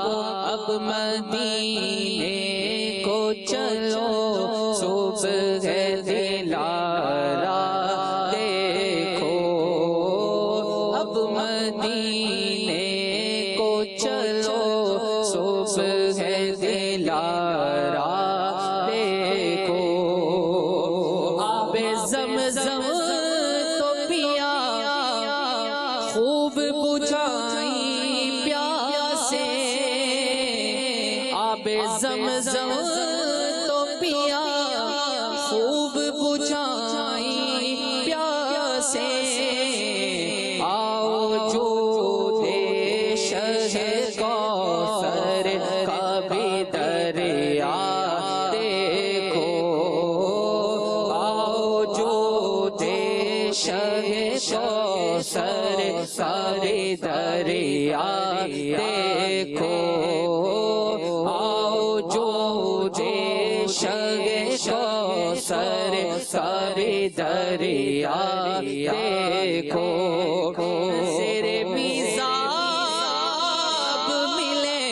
کو، اب مدینے کو چلو صبح دلارا دیکھو. اب مدینے کو چلو صبح دلارا دیکھو. آب زمزم تو پیا خوب بجھائی پیاسے. آب زمزم تو پیا خوب بجھائی پیاسے. آؤ جو دیش ہے کوثر کا بھی دریا دیکھو. آؤ جو دیش ہے کوثر کا بھی دریا دیکھو. آؤ جو دیش ہے کوثر کا بھی دریا دیکھو. زیر میزاب ملے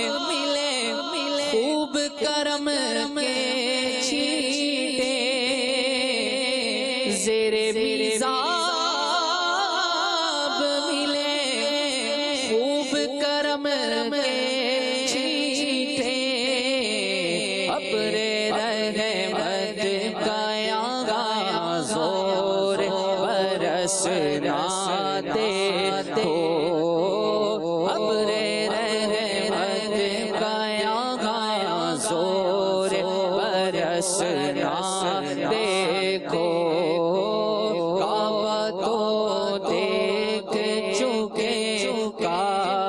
خوب کرم کے چھینٹے. زیر میزاب ملے خوب کرم کے چھینٹے. اپنے رحمت کا یہاں زور برسنا دیتے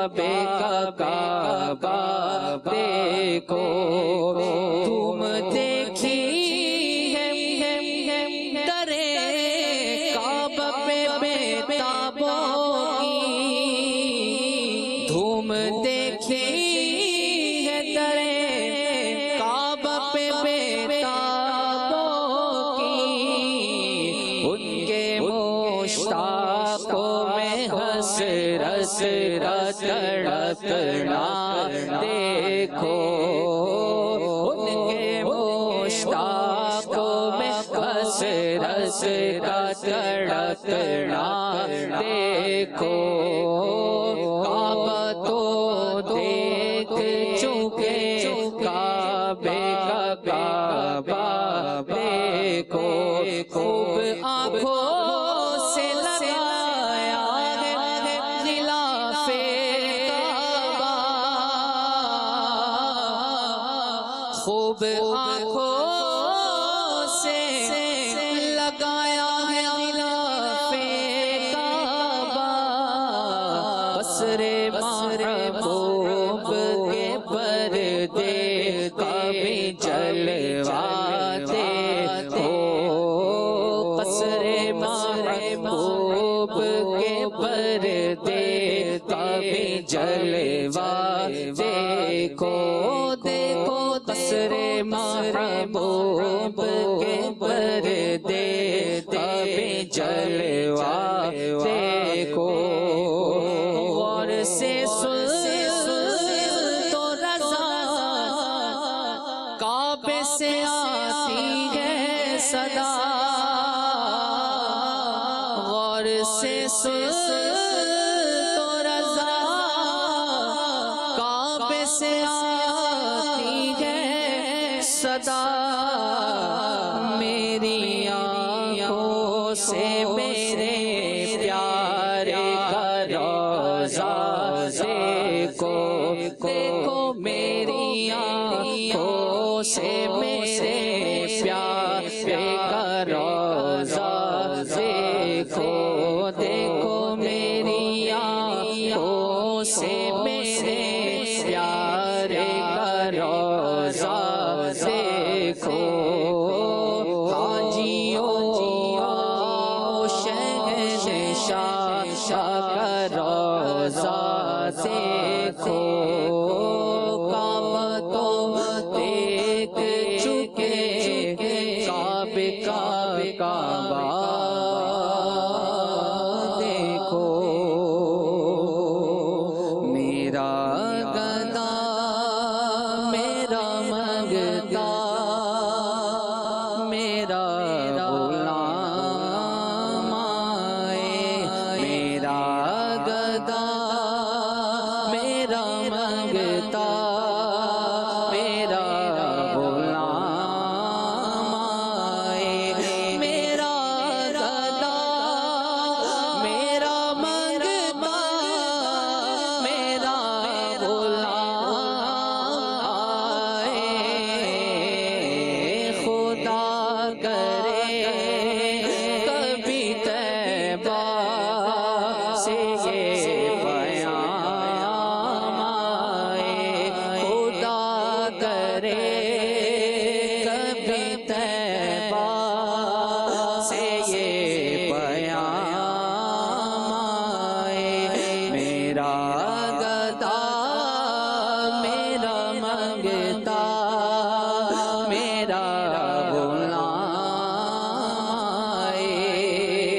کعبے کا کعبہ دیکھو تم دیکھی ہے درے کعبہ پہ بیتابوں کی دھوم دیکھی ہے درے کعبہ پہ بیتابوں کی ان کے مشتاقوں میں حسرت تڑپنا دیکھو ان کے مشتاقوں میں حسرت تڑپنا دیکھو کعبہ تو دیکھ چکے کعبے کا کعبہ دیکھو خوب آنکھوں سے لگایا ہے غلاف کعبہ خوب آنکھوں سے لگایا ہے غلاف کعبہ بصر محبوب کے پردے کبھی جلواتے ہو قصر محبوب کے پردے کبھی جلواتے کو دیکھو قصر محبوب کے پردے کبھی جلواتے کو غور سے سن تو رضا کعبے سے آتی ہے صدا غور سے سن تو رضا کعبے سے آتی ہے صدا میری آنکھوں سے میرے پیارے کا روضہ دیکھو دیکھو میری آنکھوں سے میرے پیارے کا روضہ دیکھو دیکھو میری آنکھوں سے میرے پیارے کا روضہ دیکھو حاجیوں شہنشاہ کا روضہ دیکھو کعبہ تو دیکھ چکے کعبے کا کعبہ دیکھو میرا گدا میرا منگتا میرا غلام آئے میرا گدا میرا منگتا میرا غلام آئے میرا گدا میرا منگتا میرا غلام آئے خدا کرے کبھی طیبہ سے یہ پیام آئے خدا کرے کبھی طیبہ سے یہ پیام آئے میرا گدا میرا منگتا میرا غلام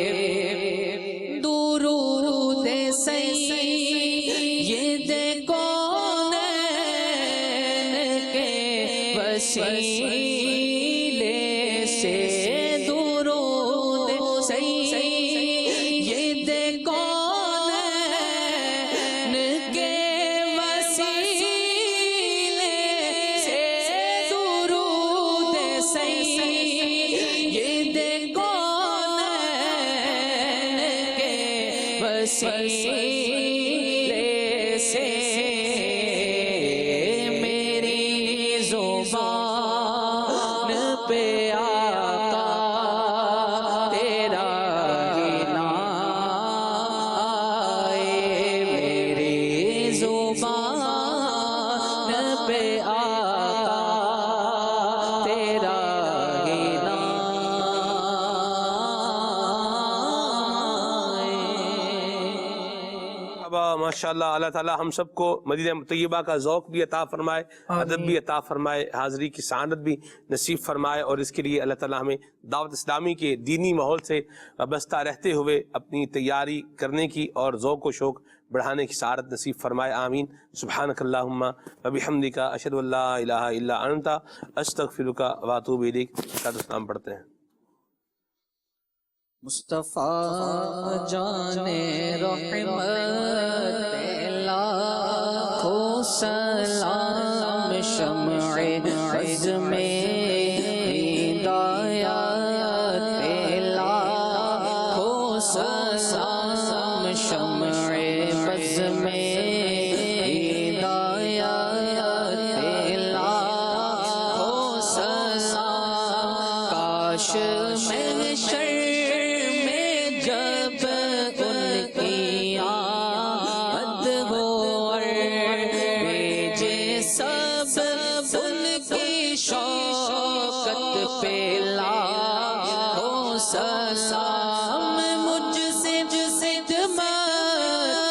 آئے درود سید کونین کے وسیلے سے درود سید کونین کے وسیلے سے درود سید کونین کے وسیلے سے میری زبان پہ آقا تیرا ہی نام آئے میری پہ آقا تیرا ہی ماشاءاللہ اللہ تعالیٰ ہم سب کو مدینہ طیبہ کا ذوق بھی عطا فرمائے، ادب بھی عطا فرمائے، حاضری کی سعادت بھی نصیب فرمائے، اور اس کے لیے اللہ تعالیٰ ہمیں دعوت اسلامی کے دینی ماحول سے وابستہ رہتے ہوئے اپنی تیاری کرنے کی اور ذوق و شوق بڑھانے کی سعادت نصیب فرمائے، آمین۔ سبحانک اللہم و بحمدک اشہد ان لا الہ الا انت استغفرک و اتوب الیک۔ السلام پڑھتے ہیں۔ مصطفیٰ جان رحمت لاکھوں سلام، شمع عزم ہدایت لاکھوں سلام، شمع بزم ہدایت لاکھوں سلام، کاش میں شر جب ان کی آمد ہو اور بھیجے سب ان کی شوکت پہ لاکھوں سلام، مجھ سے خدمت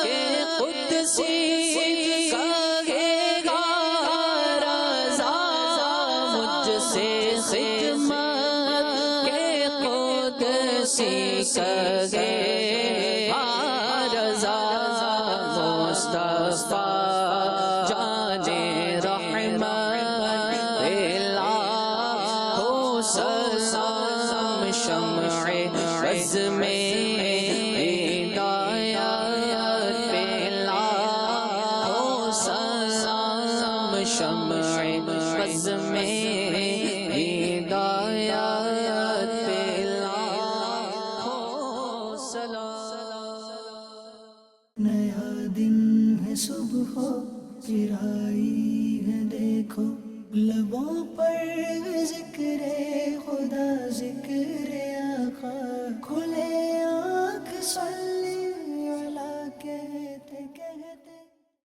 کے قدسی کہے گا رضا، مجھ سے خدمت کے قدسی کہے گا رضا، مصطفیٰ جان رحمت لاکھوں سلام، شمع عزم ہدایت پہ لاکھوں سلام، شمع عزم ہدایت پہ لاکھوں سلام۔ نیا دن ہے صبح پھر آئی ہے دیکھو، لبوں پر